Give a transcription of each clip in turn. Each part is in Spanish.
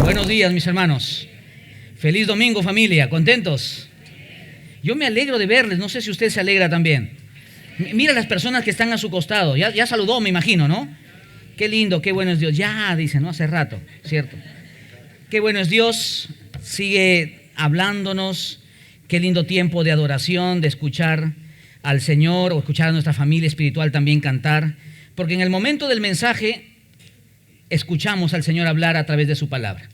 Buenos días, mis hermanos. Feliz domingo, familia. ¿Contentos? Yo me alegro de verles. No sé si usted se alegra también. Mira las personas que están a su costado. Ya saludó, me imagino, ¿no? Qué lindo, qué bueno es Dios. Ya, dice, ¿no? Hace rato, ¿cierto? Qué bueno es Dios. Sigue hablándonos. Qué lindo tiempo de adoración, de escuchar al Señor o escuchar a nuestra familia espiritual también cantar. Porque en el momento del mensaje escuchamos al Señor hablar a través de su palabra.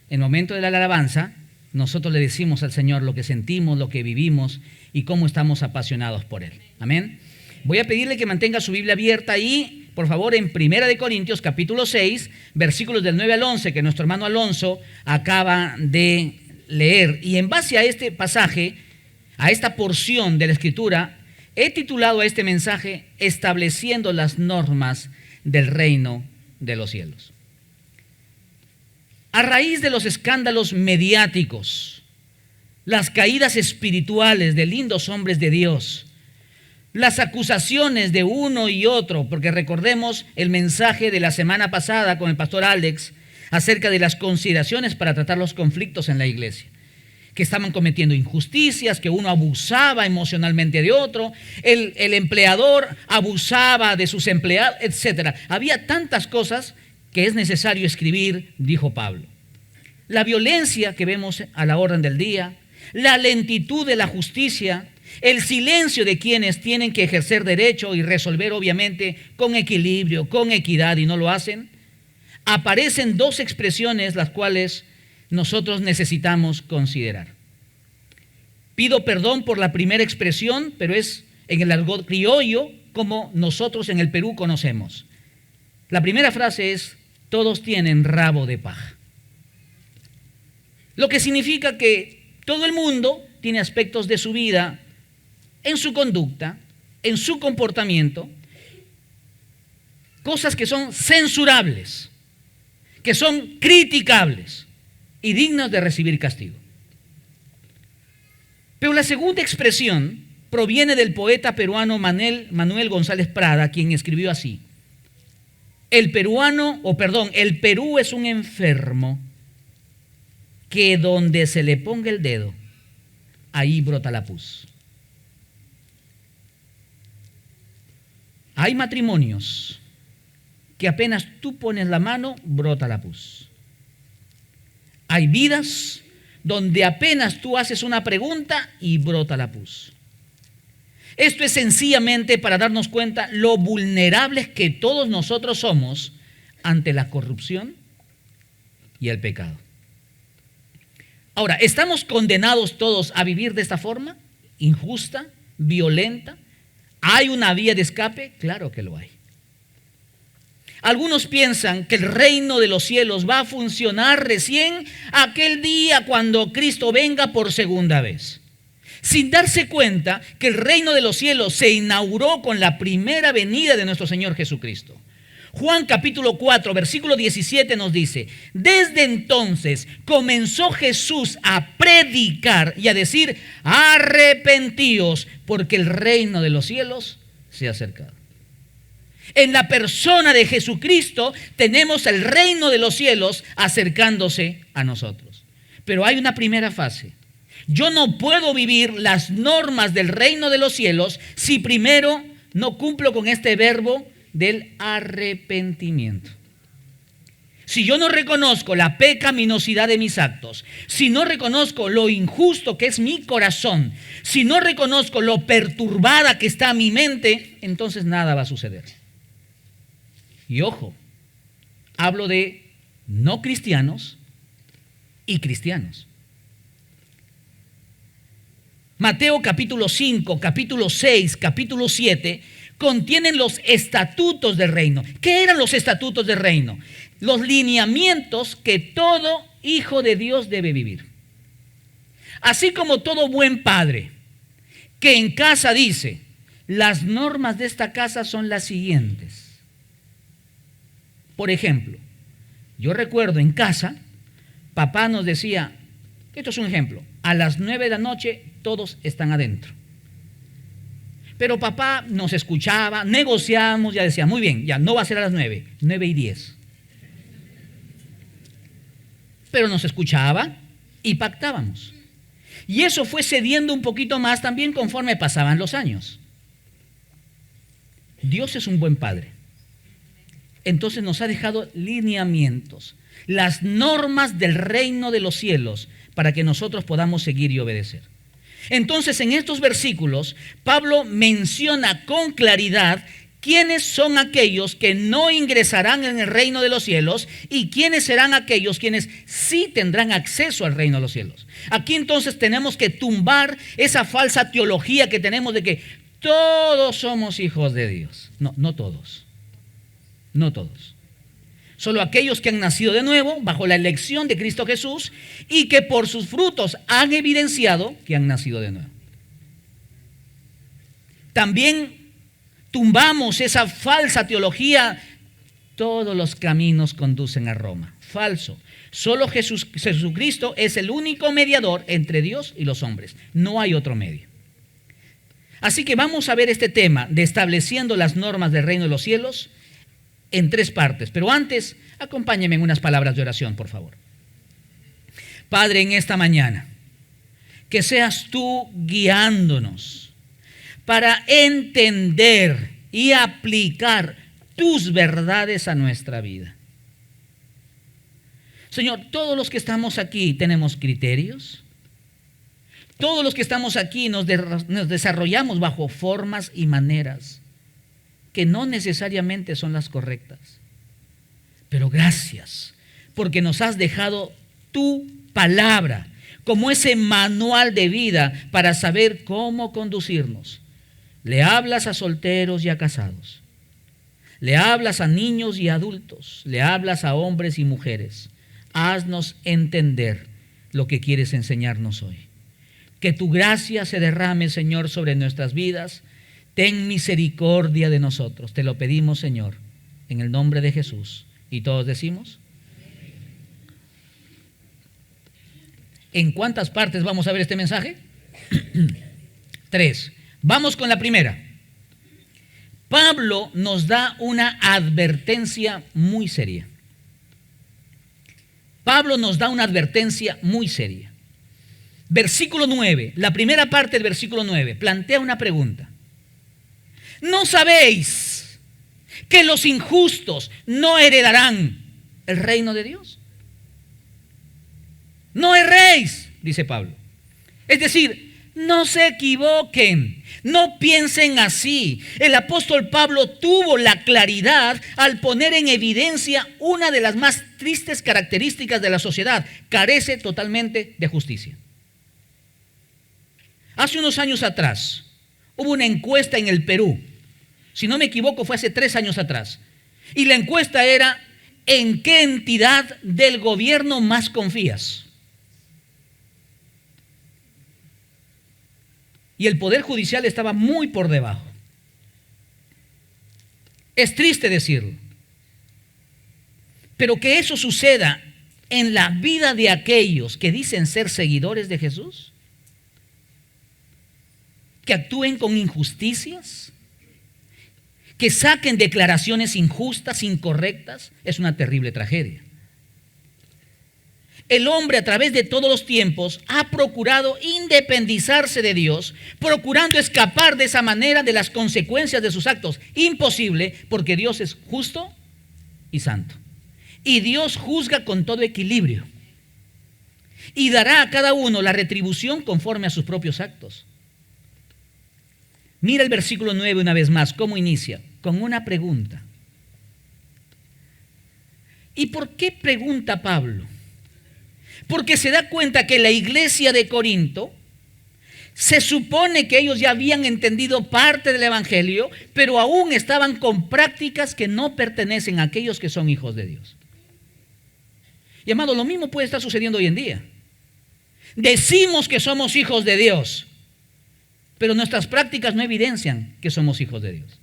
En el momento de la alabanza, nosotros le decimos al Señor lo que sentimos, lo que vivimos y cómo estamos apasionados por Él. Amén. Voy a pedirle que mantenga su Biblia abierta ahí, por favor, en 1 Corintios capítulo 6, versículos del 9 al 11, que nuestro hermano Alonso acaba de leer. Y en base a este pasaje, a esta porción de la Escritura, he titulado a este mensaje Estableciendo las normas del reino de los cielos. A raíz de los escándalos mediáticos, las caídas espirituales de lindos hombres de Dios, las acusaciones de uno y otro, porque recordemos el mensaje de la semana pasada con el pastor Alex acerca de las consideraciones para tratar los conflictos en la iglesia, que estaban cometiendo injusticias, que uno abusaba emocionalmente de otro, el empleador abusaba de sus empleados, etc. Había tantas cosas que es necesario escribir, dijo Pablo. La violencia que vemos a la orden del día, la lentitud de la justicia, el silencio de quienes tienen que ejercer derecho y resolver obviamente con equilibrio, con equidad y no lo hacen. Aparecen dos expresiones las cuales nosotros necesitamos considerar. Pido perdón por la primera expresión, pero es en el argot criollo como nosotros en el Perú conocemos. La primera frase es: todos tienen rabo de paja. Lo que significa que todo el mundo tiene aspectos de su vida, en su conducta, en su comportamiento, cosas que son censurables, que son criticables y dignas de recibir castigo. Pero la segunda expresión proviene del poeta peruano Manuel González Prada, quien escribió así: el Perú es un enfermo que donde se le ponga el dedo, ahí brota la pus. Hay matrimonios que apenas tú pones la mano, brota la pus. Hay vidas donde apenas tú haces una pregunta y brota la pus. Esto es sencillamente para darnos cuenta lo vulnerables que todos nosotros somos ante la corrupción y el pecado. Ahora, ¿estamos condenados todos a vivir de esta forma? ¿Injusta? ¿Violenta? ¿Hay una vía de escape? Claro que lo hay. Algunos piensan que el reino de los cielos va a funcionar recién aquel día cuando Cristo venga por segunda vez, sin darse cuenta que el reino de los cielos se inauguró con la primera venida de nuestro Señor Jesucristo. Juan capítulo 4, versículo 17 nos dice: desde entonces comenzó Jesús a predicar y a decir: arrepentíos, porque el reino de los cielos se ha acercado. En la persona de Jesucristo tenemos el reino de los cielos acercándose a nosotros. Pero hay una primera fase. Yo no puedo vivir las normas del reino de los cielos si primero no cumplo con este verbo del arrepentimiento. Si yo no reconozco la pecaminosidad de mis actos, si no reconozco lo injusto que es mi corazón, si no reconozco lo perturbada que está mi mente, entonces nada va a suceder. Y ojo, hablo de no cristianos y cristianos. Mateo capítulo 5, capítulo 6, capítulo 7 contienen los estatutos del reino. ¿Qué eran los estatutos del reino? Los lineamientos que todo hijo de Dios debe vivir. Así como todo buen padre que en casa dice: las normas de esta casa son las siguientes. Por ejemplo, yo recuerdo en casa, papá nos decía, esto es un ejemplo: a las 9 de la noche todos están adentro. Pero papá nos escuchaba, negociamos, ya decía, muy bien, ya no va a ser a las 9, 9:10. pero nos escuchaba y pactábamos. Y eso fue cediendo un poquito más también conforme pasaban los años. Dios es un buen padre. Entonces nos ha dejado lineamientos, las normas del reino de los cielos, para que nosotros podamos seguir y obedecer. Entonces, en estos versículos, Pablo menciona con claridad quiénes son aquellos que no ingresarán en el reino de los cielos y quiénes serán aquellos quienes sí tendrán acceso al reino de los cielos. Aquí entonces tenemos que tumbar esa falsa teología que tenemos de que todos somos hijos de Dios. No, no todos. No todos. Solo aquellos que han nacido de nuevo bajo la elección de Cristo Jesús y que por sus frutos han evidenciado que han nacido de nuevo. También tumbamos esa falsa teología. Todos los caminos conducen a Roma. Falso. Solo Jesucristo es el único mediador entre Dios y los hombres. No hay otro medio. Así que vamos a ver este tema de estableciendo las normas del reino de los cielos en 3 partes. Pero antes, acompáñenme en unas palabras de oración, por favor. Padre, en esta mañana, que seas tú guiándonos para entender y aplicar tus verdades a nuestra vida. Señor, todos los que estamos aquí tenemos criterios. Todos los que estamos aquí nos desarrollamos bajo formas y maneras que no necesariamente son las correctas. Pero gracias, porque nos has dejado tu palabra como ese manual de vida para saber cómo conducirnos. Le hablas a solteros y a casados. Le hablas a niños y adultos. Le hablas a hombres y mujeres. Haznos entender lo que quieres enseñarnos hoy. Que tu gracia se derrame, Señor, sobre nuestras vidas. Ten misericordia de nosotros. Te lo pedimos, Señor, en el nombre de Jesús. Y todos decimos. ¿En cuántas partes vamos a ver este mensaje? 3. Vamos con la primera. Pablo nos da una advertencia muy seria. Pablo nos da una advertencia muy seria. Versículo 9, la primera parte del versículo 9, plantea una pregunta. ¿No sabéis que los injustos no heredarán el reino de Dios? No erréis, dice Pablo. Es decir, no se equivoquen, no piensen así. El apóstol Pablo tuvo la claridad al poner en evidencia una de las más tristes características de la sociedad. Carece totalmente de justicia. Hace unos años atrás hubo una encuesta en el Perú. Si no me equivoco, fue hace 3 años atrás. Y la encuesta era: ¿en qué entidad del gobierno más confías? Y el Poder Judicial estaba muy por debajo. Es triste decirlo, pero que eso suceda en la vida de aquellos que dicen ser seguidores de Jesús, que actúen con injusticias, que saquen declaraciones injustas, incorrectas, es una terrible tragedia. El hombre a través de todos los tiempos ha procurado independizarse de Dios, procurando escapar de esa manera de las consecuencias de sus actos. Imposible, porque Dios es justo y santo. Y Dios juzga con todo equilibrio. Y dará a cada uno la retribución conforme a sus propios actos. Mira el versículo 9 una vez más, cómo inicia, con una pregunta. ¿Y por qué pregunta Pablo? Porque se da cuenta que la iglesia de Corinto, se supone que ellos ya habían entendido parte del evangelio, pero aún estaban con prácticas que no pertenecen a aquellos que son hijos de Dios. Y amado, lo mismo puede estar sucediendo hoy en día. Decimos que somos hijos de Dios, pero nuestras prácticas no evidencian que somos hijos de Dios.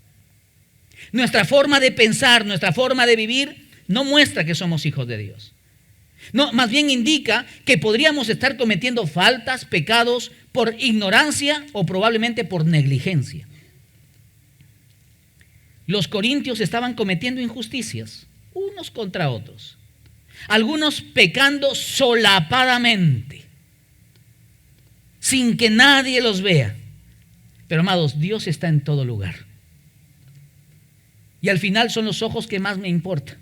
Nuestra forma de pensar, nuestra forma de vivir no muestra que somos hijos de Dios. No, más bien indica que podríamos estar cometiendo faltas, pecados por ignorancia o probablemente por negligencia. Los corintios estaban cometiendo injusticias unos contra otros. Algunos pecando solapadamente, sin que nadie los vea. Pero amados, Dios está en todo lugar. Y al final son los ojos que más me importan.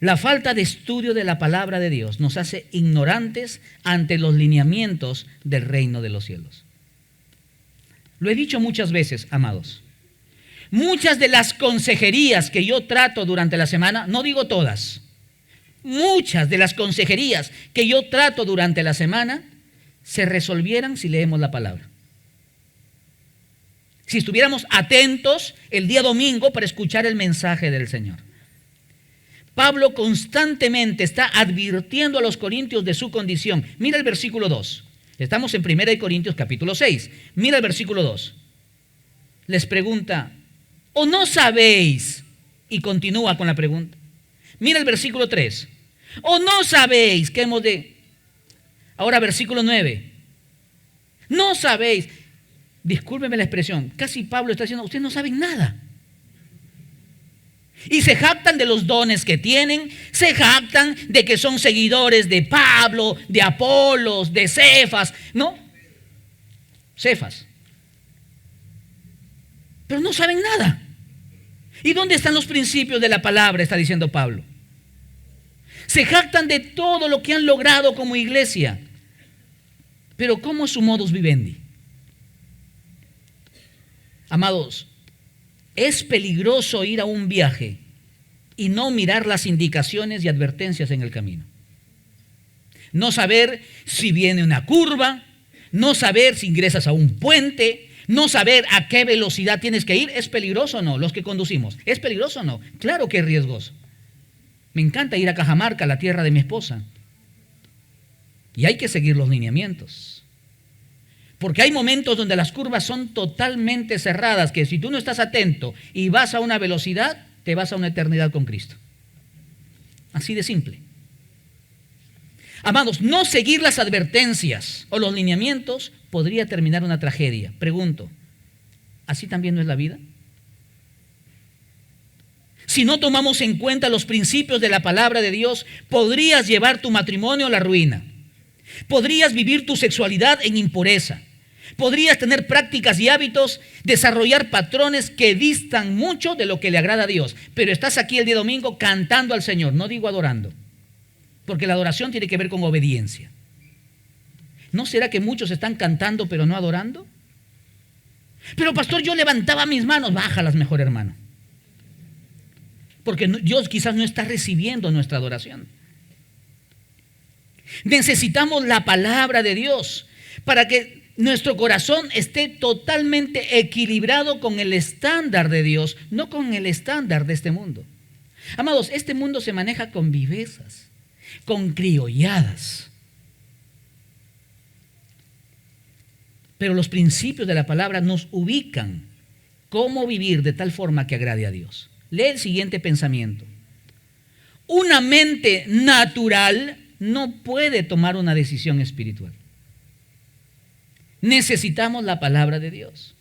La falta de estudio de la palabra de Dios nos hace ignorantes ante los lineamientos del reino de los cielos. Lo he dicho muchas veces, amados. Muchas de las consejerías que yo trato durante la semana, no digo todas, muchas de las consejerías que yo trato durante la semana se resolvieran si leemos la palabra. Si estuviéramos atentos el día domingo para escuchar el mensaje del Señor. Pablo constantemente está advirtiendo a los corintios de su condición. Mira el versículo 2. Estamos en 1 Corintios capítulo 6. Mira el versículo 2. Les pregunta, ¿o no sabéis? Y continúa con la pregunta. Mira el versículo 3. ¿O no sabéis que hemos de... Ahora versículo 9. No sabéis. Discúlpeme la expresión. Casi Pablo está diciendo, ustedes no saben nada. Y se jactan de los dones que tienen, se jactan de que son seguidores de Pablo, de Apolos, de Cefas, ¿no? Cefas. Pero no saben nada. ¿Y dónde están los principios de la palabra? Está diciendo Pablo. Se jactan de todo lo que han logrado como iglesia. Pero ¿cómo es su modus vivendi? Amados, es peligroso ir a un viaje y no mirar las indicaciones y advertencias en el camino. No saber si viene una curva, no saber si ingresas a un puente, no saber a qué velocidad tienes que ir. ¿Es peligroso o no? Los que conducimos, ¿es peligroso o no? Claro que es riesgoso. Me encanta ir a Cajamarca, la tierra de mi esposa. Y hay que seguir los lineamientos. Porque hay momentos donde las curvas son totalmente cerradas, que si tú no estás atento y vas a una velocidad, te vas a una eternidad con Cristo. Así de simple. Amados, no seguir las advertencias o los lineamientos podría terminar una tragedia. Pregunto, ¿así también no es la vida? Si no tomamos en cuenta los principios de la palabra de Dios, podrías llevar tu matrimonio a la ruina. Podrías vivir tu sexualidad en impureza. Podrías tener prácticas y hábitos, desarrollar patrones que distan mucho de lo que le agrada a Dios. Pero estás aquí el día domingo cantando al Señor, no digo adorando. Porque la adoración tiene que ver con obediencia. ¿No será que muchos están cantando pero no adorando? Pero pastor, yo levantaba mis manos. Bájalas mejor, hermano. Porque Dios quizás no está recibiendo nuestra adoración. Necesitamos la palabra de Dios para que nuestro corazón esté totalmente equilibrado con el estándar de Dios, no con el estándar de este mundo. Amados, este mundo se maneja con vivezas, con criolladas. Pero los principios de la palabra nos ubican cómo vivir de tal forma que agrade a Dios. Lee el siguiente pensamiento. Una mente natural no puede tomar una decisión espiritual. Necesitamos la palabra de Dios.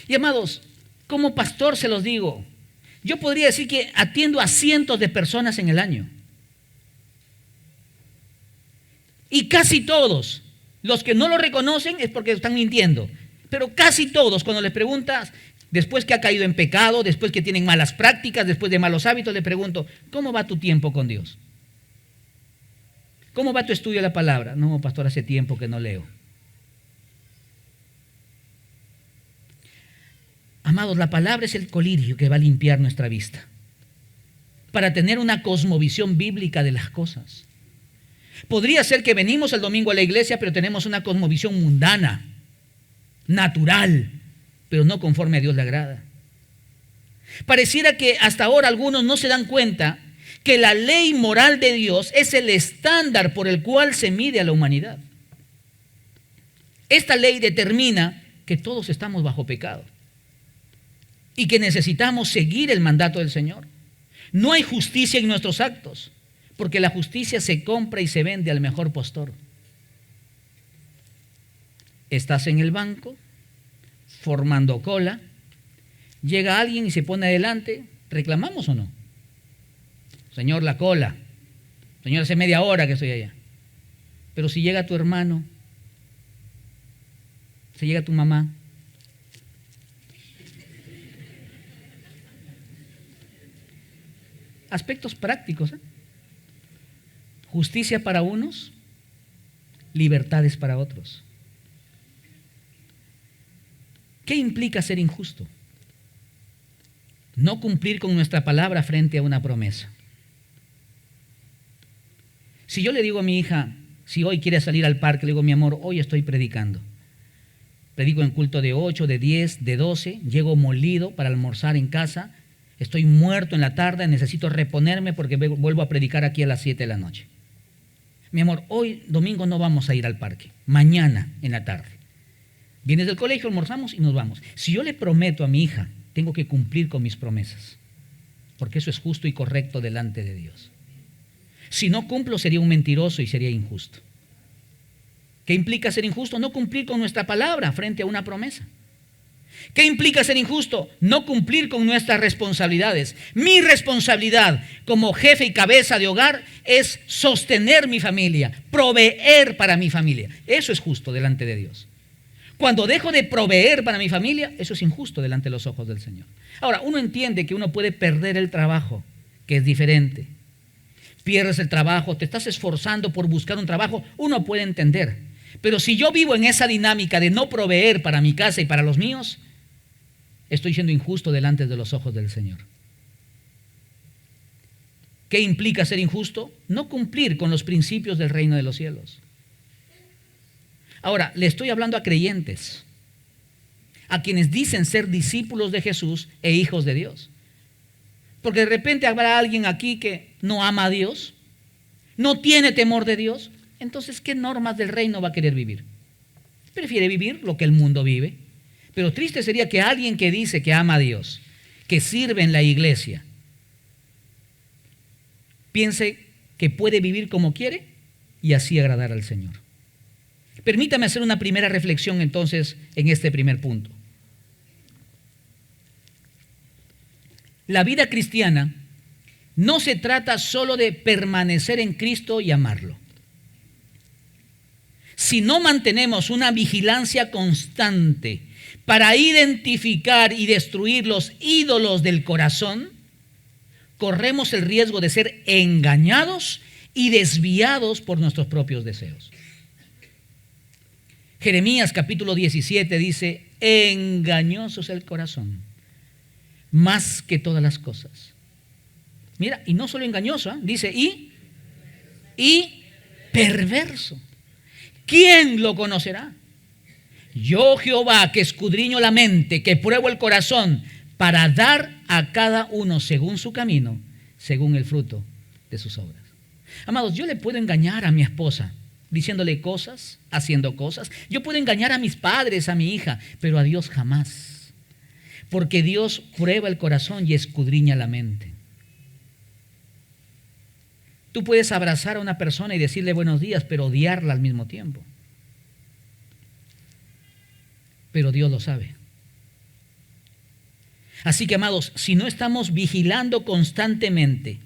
Y amados, como pastor se los digo, yo podría decir que atiendo a cientos de personas en el año. Y casi todos, los que no lo reconocen es porque están mintiendo. Pero casi todos, cuando les preguntas, después que ha caído en pecado, después que tienen malas prácticas, después de malos hábitos, le pregunto, ¿cómo va tu tiempo con Dios? ¿Cómo va tu estudio de la palabra? No, pastor, hace tiempo que no leo. Amados, la palabra es el colirio que va a limpiar nuestra vista para tener una cosmovisión bíblica de las cosas. Podría ser que venimos el domingo a la iglesia, pero tenemos una cosmovisión mundana, natural, pero no conforme a Dios le agrada. Pareciera que hasta ahora algunos no se dan cuenta que la ley moral de Dios es el estándar por el cual se mide a la humanidad. Esta ley determina que todos estamos bajo pecado y que necesitamos seguir el mandato del Señor. No hay justicia en nuestros actos, porque la justicia se compra y se vende al mejor postor. Estás en el banco, formando cola, llega alguien y se pone adelante, ¿reclamamos o no? Señor, la cola. Señor, hace media hora que estoy allá. Pero si llega tu hermano, si llega tu mamá, aspectos prácticos, ¿eh? Justicia para unos, libertades para otros. ¿Qué implica ser injusto? No cumplir con nuestra palabra frente a una promesa. Si yo le digo a mi hija, si hoy quiere salir al parque, le digo, mi amor, hoy estoy predicando. Predico en culto de 8, de 10, de 12, llego molido para almorzar en casa, estoy muerto en la tarde, necesito reponerme porque vuelvo a predicar aquí a las 7 de la noche. Mi amor, hoy domingo no vamos a ir al parque, mañana en la tarde. Vienes del colegio, almorzamos y nos vamos. Si yo le prometo a mi hija, tengo que cumplir con mis promesas, porque eso es justo y correcto delante de Dios. Si no cumplo, sería un mentiroso y sería injusto. ¿Qué implica ser injusto? No cumplir con nuestra palabra frente a una promesa. ¿Qué implica ser injusto? No cumplir con nuestras responsabilidades. Mi responsabilidad como jefe y cabeza de hogar es sostener mi familia, proveer para mi familia. Eso es justo delante de Dios. Cuando dejo de proveer para mi familia, eso es injusto delante de los ojos del Señor. Ahora, uno entiende que uno puede perder el trabajo, que es diferente. Pierdes el trabajo, te estás esforzando por buscar un trabajo, uno puede entender. Pero si yo vivo en esa dinámica de no proveer para mi casa y para los míos, estoy siendo injusto delante de los ojos del Señor. ¿Qué implica ser injusto? No cumplir con los principios del reino de los cielos. Ahora, le estoy hablando a creyentes, a quienes dicen ser discípulos de Jesús e hijos de Dios. Porque de repente habrá alguien aquí que no ama a Dios, no tiene temor de Dios. Entonces, ¿qué normas del reino va a querer vivir? Prefiere vivir lo que el mundo vive. Pero triste sería que alguien que dice que ama a Dios, que sirve en la iglesia, piense que puede vivir como quiere y así agradar al Señor. Permítame hacer una primera reflexión entonces en este primer punto. La vida cristiana no se trata solo de permanecer en Cristo y amarlo. Si no mantenemos una vigilancia constante para identificar y destruir los ídolos del corazón, corremos el riesgo de ser engañados y desviados por nuestros propios deseos. Jeremías capítulo 17 dice, engañoso es el corazón, más que todas las cosas. Mira, y no solo engañoso, ¿eh? Dice, y perverso. ¿Quién lo conocerá? Yo, Jehová, que escudriño la mente, que pruebo el corazón, para dar a cada uno según su camino, según el fruto de sus obras. Amados, yo le puedo engañar a mi esposa, diciéndole cosas, haciendo cosas. Yo puedo engañar a mis padres, a mi hija, pero a Dios jamás. Porque Dios prueba el corazón y escudriña la mente. Tú puedes abrazar a una persona y decirle buenos días, pero odiarla al mismo tiempo. Pero Dios lo sabe. Así que, amados, si no estamos vigilando constantemente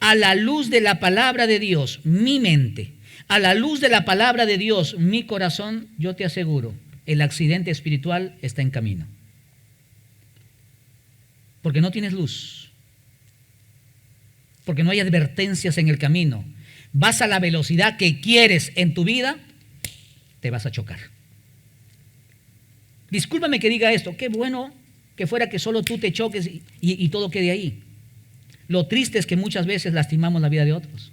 a la luz de la palabra de Dios, mi mente, a la luz de la palabra de Dios, mi corazón, yo te aseguro, el accidente espiritual está en camino. Porque no tienes luz. Porque no hay advertencias en el camino. Vas a la velocidad que quieres en tu vida, te vas a chocar. Discúlpame que diga esto, qué bueno que fuera que solo tú te choques y todo quede ahí. Lo triste es que muchas veces lastimamos la vida de otros.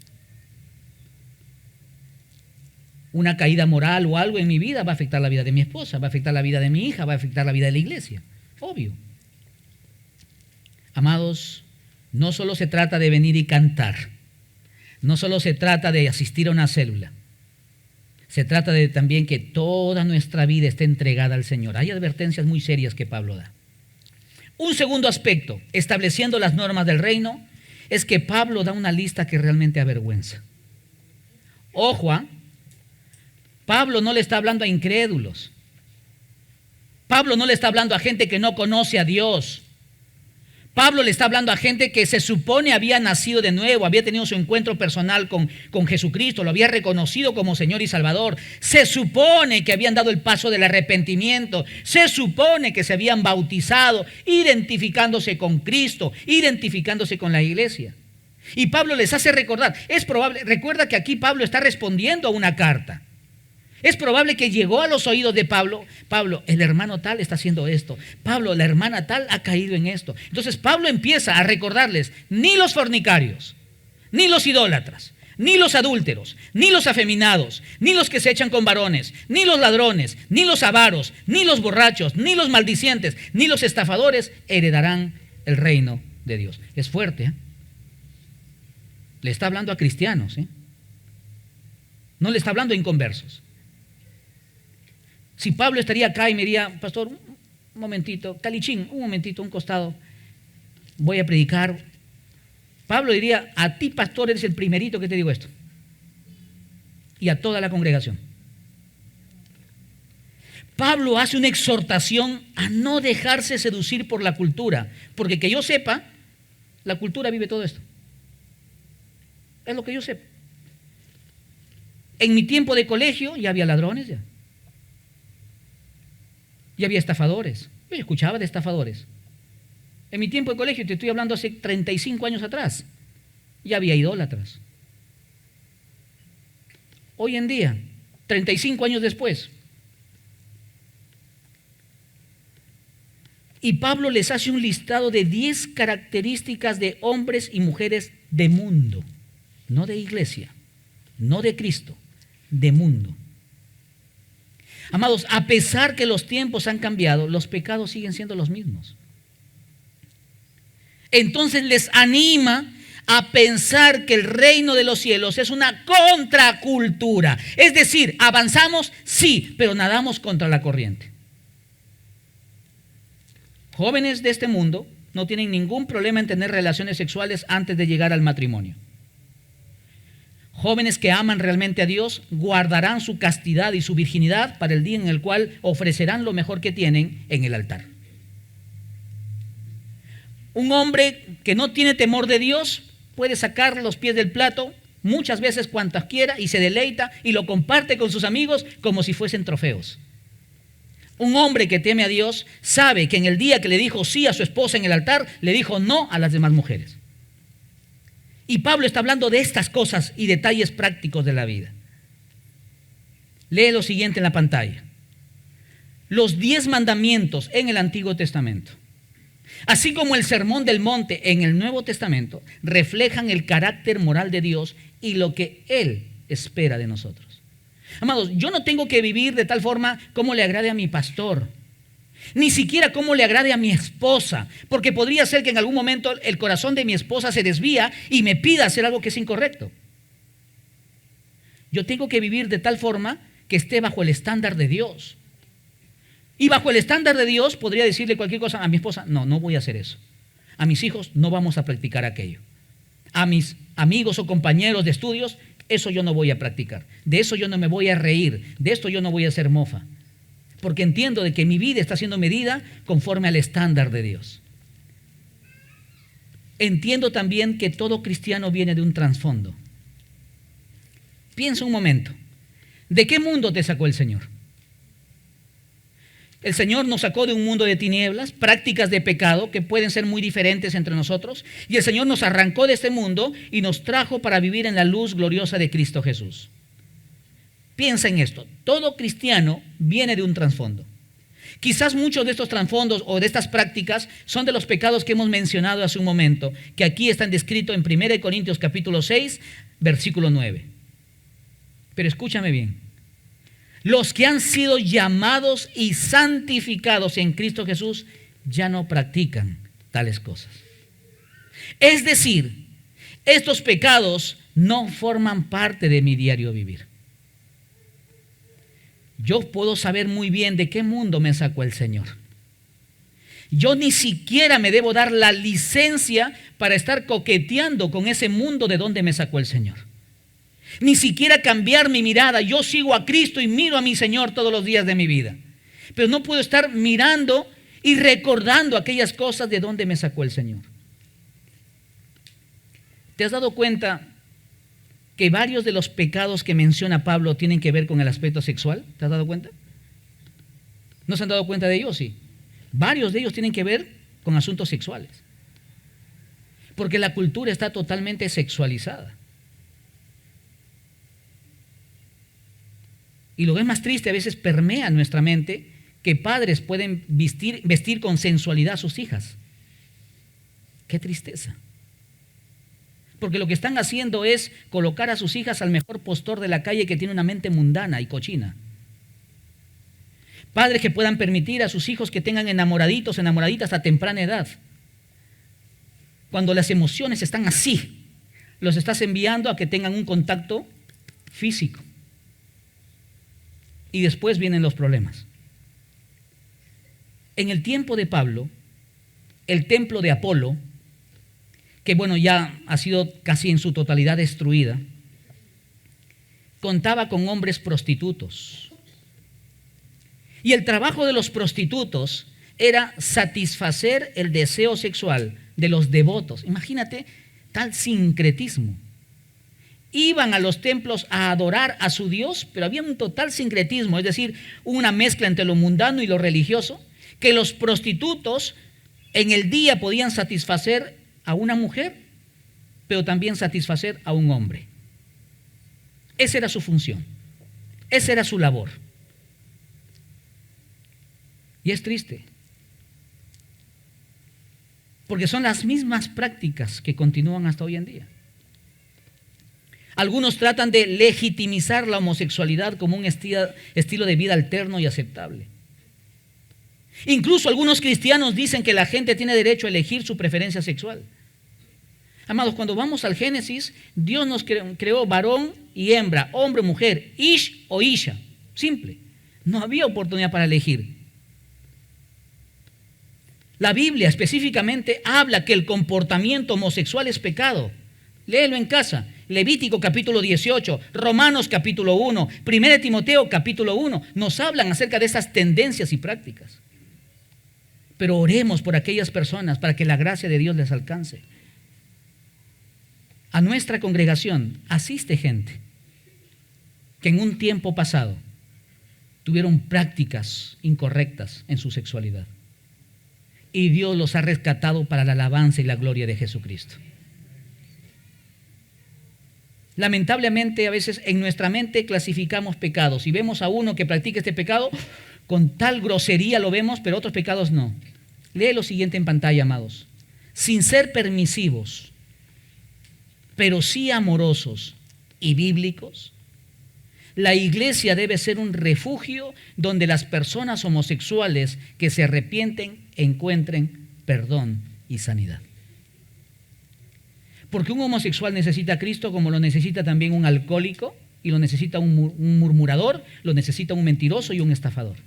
Una caída moral o algo en mi vida va a afectar la vida de mi esposa, va a afectar la vida de mi hija, va a afectar la vida de la iglesia. Obvio. Amados, no solo se trata de venir y cantar, no solo se trata de asistir a una célula, se trata de también que toda nuestra vida esté entregada al Señor. Hay advertencias muy serias que Pablo da. Un segundo aspecto, estableciendo las normas del reino, es que Pablo da una lista que realmente avergüenza. Ojo, Pablo no le está hablando a incrédulos. Pablo no le está hablando a gente que no conoce a Dios. Pablo le está hablando a gente que se supone había nacido de nuevo, había tenido su encuentro personal con Jesucristo, lo había reconocido como Señor y Salvador. Se supone que habían dado el paso del arrepentimiento, se supone que se habían bautizado, identificándose con Cristo, identificándose con la iglesia. Y Pablo les hace recordar, es probable, recuerda que aquí Pablo está respondiendo a una carta. Es probable que llegó a los oídos de Pablo, el hermano tal está haciendo esto, Pablo, la hermana tal ha caído en esto. Entonces Pablo empieza a recordarles, ni los fornicarios, ni los idólatras, ni los adúlteros, ni los afeminados, ni los que se echan con varones, ni los ladrones, ni los avaros, ni los borrachos, ni los maldicientes, ni los estafadores heredarán el reino de Dios. Es fuerte, ¿eh? Le está hablando a cristianos, ¿eh? No le está hablando a inconversos. Si Pablo estaría acá y me diría, pastor, un momentito, Calichín, un momentito, un costado, voy a predicar. Pablo diría, a ti, pastor, eres el primerito que te digo esto. Y a toda la congregación. Pablo hace una exhortación a no dejarse seducir por la cultura, porque que yo sepa, la cultura vive todo esto. Es lo que yo sé. En mi tiempo de colegio ya había ladrones, ya había estafadores. Yo escuchaba de estafadores. En mi tiempo de colegio, te estoy hablando hace 35 años atrás, ya había idólatras. Hoy en día, 35 años después, y Pablo les hace un listado de 10 características de hombres y mujeres de mundo. No de iglesia, no de Cristo, de mundo. Amados, a pesar que los tiempos han cambiado, los pecados siguen siendo los mismos. Entonces les anima a pensar que el reino de los cielos es una contracultura. Es decir, avanzamos, sí, pero nadamos contra la corriente. Jóvenes de este mundo no tienen ningún problema en tener relaciones sexuales antes de llegar al matrimonio. Jóvenes que aman realmente a Dios guardarán su castidad y su virginidad para el día en el cual ofrecerán lo mejor que tienen en el altar. Un hombre que no tiene temor de Dios puede sacar los pies del plato muchas veces cuantas quiera y se deleita y lo comparte con sus amigos como si fuesen trofeos. Un hombre que teme a Dios sabe que en el día que le dijo sí a su esposa en el altar, le dijo no a las demás mujeres. Y Pablo está hablando de estas cosas y detalles prácticos de la vida. Lee lo siguiente en la pantalla. Los 10 mandamientos en el Antiguo Testamento, así como el Sermón del Monte en el Nuevo Testamento, reflejan el carácter moral de Dios y lo que Él espera de nosotros. Amados, yo no tengo que vivir de tal forma como le agrade a mi pastor, ni siquiera como le agrade a mi esposa, porque podría ser que en algún momento el corazón de mi esposa se desvía y me pida hacer algo que es incorrecto. Yo tengo que vivir de tal forma que esté bajo el estándar de Dios. Y bajo el estándar de Dios podría decirle cualquier cosa a mi esposa, no voy a hacer eso. A mis hijos no vamos a practicar aquello. A mis amigos o compañeros de estudios, eso yo no voy a practicar. De eso yo no me voy a reír, de esto yo no voy a hacer mofa. Porque entiendo de que mi vida está siendo medida conforme al estándar de Dios. Entiendo también que todo cristiano viene de un trasfondo. Piensa un momento, ¿de qué mundo te sacó el Señor? El Señor nos sacó de un mundo de tinieblas, prácticas de pecado que pueden ser muy diferentes entre nosotros, y el Señor nos arrancó de este mundo y nos trajo para vivir en la luz gloriosa de Cristo Jesús. Piensa en esto, todo cristiano viene de un trasfondo. Quizás muchos de estos trasfondos o de estas prácticas son de los pecados que hemos mencionado hace un momento, que aquí están descritos en 1 Corintios capítulo 6, versículo 9. Pero escúchame bien, los que han sido llamados y santificados en Cristo Jesús ya no practican tales cosas. Es decir, estos pecados no forman parte de mi diario vivir. Yo puedo saber muy bien de qué mundo me sacó el Señor. Yo ni siquiera me debo dar la licencia para estar coqueteando con ese mundo de donde me sacó el Señor. Ni siquiera cambiar mi mirada. Yo sigo a Cristo y miro a mi Señor todos los días de mi vida. Pero no puedo estar mirando y recordando aquellas cosas de donde me sacó el Señor. ¿Te has dado cuenta que varios de los pecados que menciona Pablo tienen que ver con el aspecto sexual? ¿Te has dado cuenta? ¿No se han dado cuenta de ellos? Sí. Varios de ellos tienen que ver con asuntos sexuales. Porque la cultura está totalmente sexualizada. Y lo que es más triste, a veces permea en nuestra mente que padres pueden vestir con sensualidad a sus hijas. ¡Qué tristeza! Porque lo que están haciendo es colocar a sus hijas al mejor postor de la calle que tiene una mente mundana y cochina. Padres que puedan permitir a sus hijos que tengan enamoraditos, enamoraditas a temprana edad. Cuando las emociones están así, los estás enviando a que tengan un contacto físico. Y después vienen los problemas. En el tiempo de Pablo, el templo de Apolo, que bueno, ya ha sido casi en su totalidad destruida, contaba con hombres prostitutos. Y el trabajo de los prostitutos era satisfacer el deseo sexual de los devotos. Imagínate tal sincretismo. Iban a los templos a adorar a su Dios, pero había un total sincretismo, es decir, una mezcla entre lo mundano y lo religioso, que los prostitutos en el día podían satisfacer a una mujer, pero también satisfacer a un hombre. Esa era su función, esa era su labor. Y es triste, porque son las mismas prácticas que continúan hasta hoy en día. Algunos tratan de legitimizar la homosexualidad como un estilo de vida alterno y aceptable. Incluso algunos cristianos dicen que la gente tiene derecho a elegir su preferencia sexual. Amados, cuando vamos al Génesis, Dios nos creó varón y hembra, hombre o mujer, ish o isha, simple. No había oportunidad para elegir. La Biblia específicamente habla que el comportamiento homosexual es pecado. Léelo en casa. Levítico capítulo 18, Romanos capítulo 1, 1 Timoteo capítulo 1, nos hablan acerca de esas tendencias y prácticas. Pero oremos por aquellas personas para que la gracia de Dios les alcance. A nuestra congregación asiste gente que en un tiempo pasado tuvieron prácticas incorrectas en su sexualidad. Y Dios los ha rescatado para la alabanza y la gloria de Jesucristo. Lamentablemente, a veces en nuestra mente clasificamos pecados y vemos a uno que practica este pecado, con tal grosería lo vemos, pero otros pecados no. Lee lo siguiente en pantalla, amados. Sin ser permisivos, pero sí amorosos y bíblicos, la iglesia debe ser un refugio donde las personas homosexuales que se arrepienten encuentren perdón y sanidad. Porque un homosexual necesita a Cristo como lo necesita también un alcohólico, y lo necesita un murmurador, lo necesita un mentiroso y un estafador.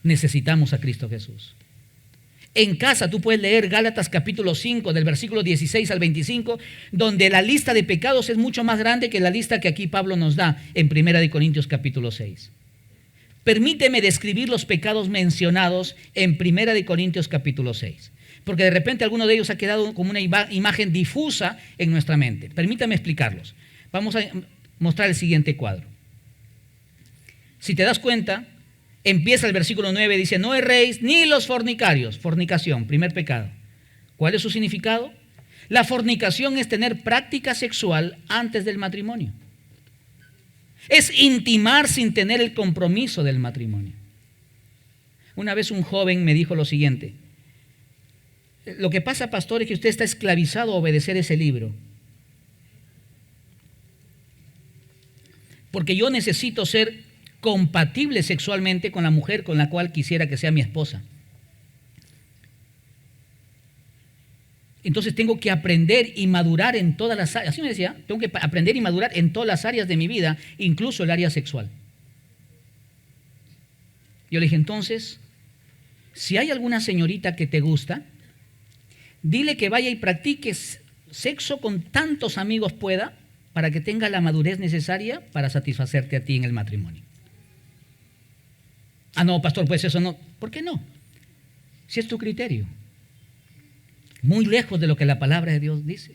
Necesitamos a Cristo Jesús. En casa tú puedes leer Gálatas capítulo 5 del versículo 16 al 25, donde la lista de pecados es mucho más grande que la lista que aquí Pablo nos da en 1 Corintios capítulo 6. Permíteme describir los pecados mencionados en 1 Corintios capítulo 6. Porque de repente alguno de ellos ha quedado como una imagen difusa en nuestra mente. Permítame explicarlos. Vamos a mostrar el siguiente cuadro. Si te das cuenta, empieza el versículo 9, dice, no erréis ni los fornicarios. Fornicación, primer pecado. ¿Cuál es su significado? La fornicación es tener práctica sexual antes del matrimonio. Es intimar sin tener el compromiso del matrimonio. Una vez un joven me dijo lo siguiente: lo que pasa, pastor, es que usted está esclavizado a obedecer ese libro. Porque yo necesito ser compatible sexualmente con la mujer con la cual quisiera que sea mi esposa. Entonces tengo que aprender y madurar en todas las áreas. Así me decía, tengo que aprender y madurar en todas las áreas de mi vida, incluso el área sexual. Yo le dije, entonces, si hay alguna señorita que te gusta, dile que vaya y practique sexo con tantos amigos pueda para que tenga la madurez necesaria para satisfacerte a ti en el matrimonio. Ah, no, pastor, pues eso no. ¿Por qué no? Si es tu criterio. Muy lejos de lo que la palabra de Dios dice.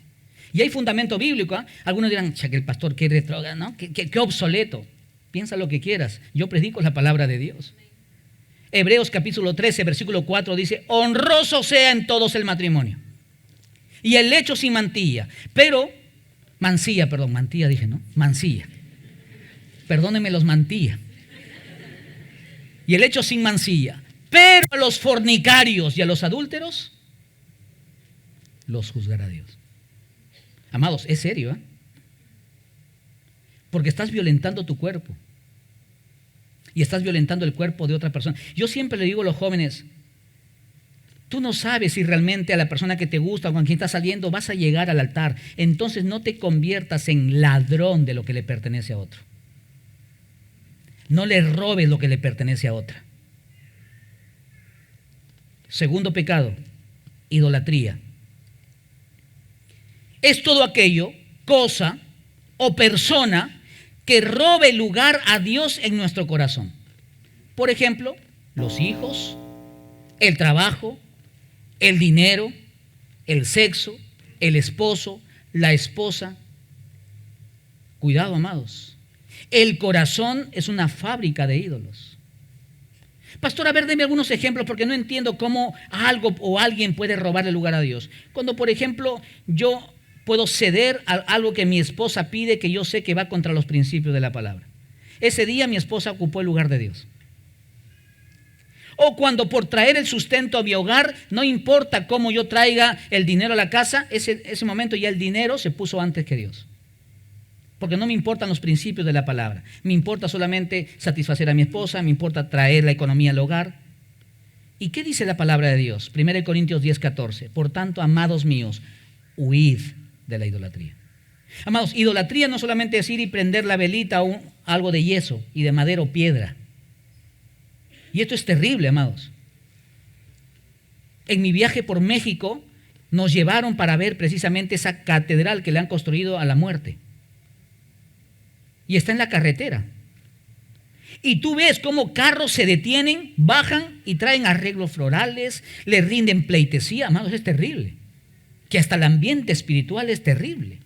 Y hay fundamento bíblico. ¿Eh? Algunos dirán, que el pastor qué retrógrado, ¿no? Qué obsoleto. Piensa lo que quieras. Yo predico la palabra de Dios. Hebreos capítulo 13, versículo 4 dice, honroso sea en todos el matrimonio. Y el lecho sin mantilla. Pero, mantilla dije, ¿no? Mancilla. Perdónenme los mantilla. Y el lecho sin mancilla. Pero a los fornicarios y a los adúlteros los juzgará Dios. Amados, es serio, ¿eh? Porque estás violentando tu cuerpo. Y estás violentando el cuerpo de otra persona. Yo siempre le digo a los jóvenes, tú no sabes si realmente a la persona que te gusta o con quien estás saliendo vas a llegar al altar. Entonces no te conviertas en ladrón de lo que le pertenece a otro. No le robes lo que le pertenece a otra. Segundo pecado, idolatría. Es todo aquello, cosa o persona que robe lugar a Dios en nuestro corazón. Por ejemplo, los hijos, el trabajo, el dinero, el sexo, el esposo, la esposa. Cuidado, amados. El corazón es una fábrica de ídolos. Pastor, a ver, deme algunos ejemplos porque no entiendo cómo algo o alguien puede robarle lugar a Dios. Cuando, por ejemplo, yo puedo ceder a algo que mi esposa pide que yo sé que va contra los principios de la palabra. Ese día mi esposa ocupó el lugar de Dios. O cuando por traer el sustento a mi hogar, no importa cómo yo traiga el dinero a la casa, ese momento ya el dinero se puso antes que Dios. Porque no me importan los principios de la palabra. Me importa solamente satisfacer a mi esposa, me importa traer la economía al hogar. ¿Y qué dice la palabra de Dios? 1 Corintios 10:14. Por tanto, amados míos, huid de la idolatría. Amados, idolatría no solamente es ir y prender la velita a algo de yeso y de madera o piedra. Y esto es terrible, amados. En mi viaje por México nos llevaron para ver precisamente esa catedral que le han construido a la muerte. Y está en la carretera. Y tú ves cómo carros se detienen, bajan y traen arreglos florales, le rinden pleitesía. Amados, es terrible. Que hasta el ambiente espiritual es terrible.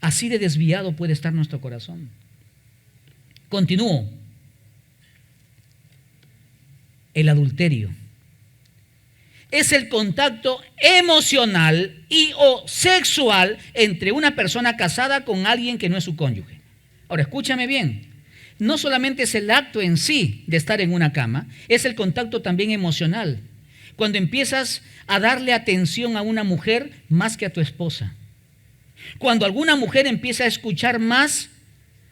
Así de desviado puede estar nuestro corazón. Continúo. El adulterio es el contacto emocional y o sexual entre una persona casada con alguien que no es su cónyuge. Ahora, escúchame bien. No solamente es el acto en sí de estar en una cama, es el contacto también emocional. Cuando empiezas a darle atención a una mujer más que a tu esposa. Cuando alguna mujer empieza a escuchar más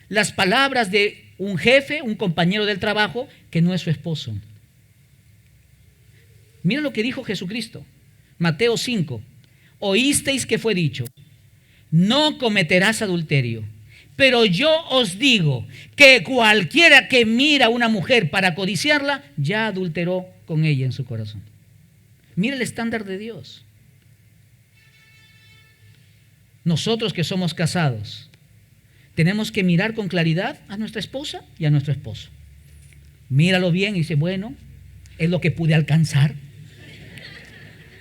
las palabras de un jefe, un compañero del trabajo, que no es su esposo. Mira lo que dijo Jesucristo. Mateo 5. Oísteis que fue dicho, no cometerás adulterio. Pero yo os digo que cualquiera que mira a una mujer para codiciarla, ya adulteró con ella en su corazón. Mira el estándar de Dios. Nosotros que somos casados, tenemos que mirar con claridad a nuestra esposa y a nuestro esposo. Míralo bien y dice, bueno, es lo que pude alcanzar.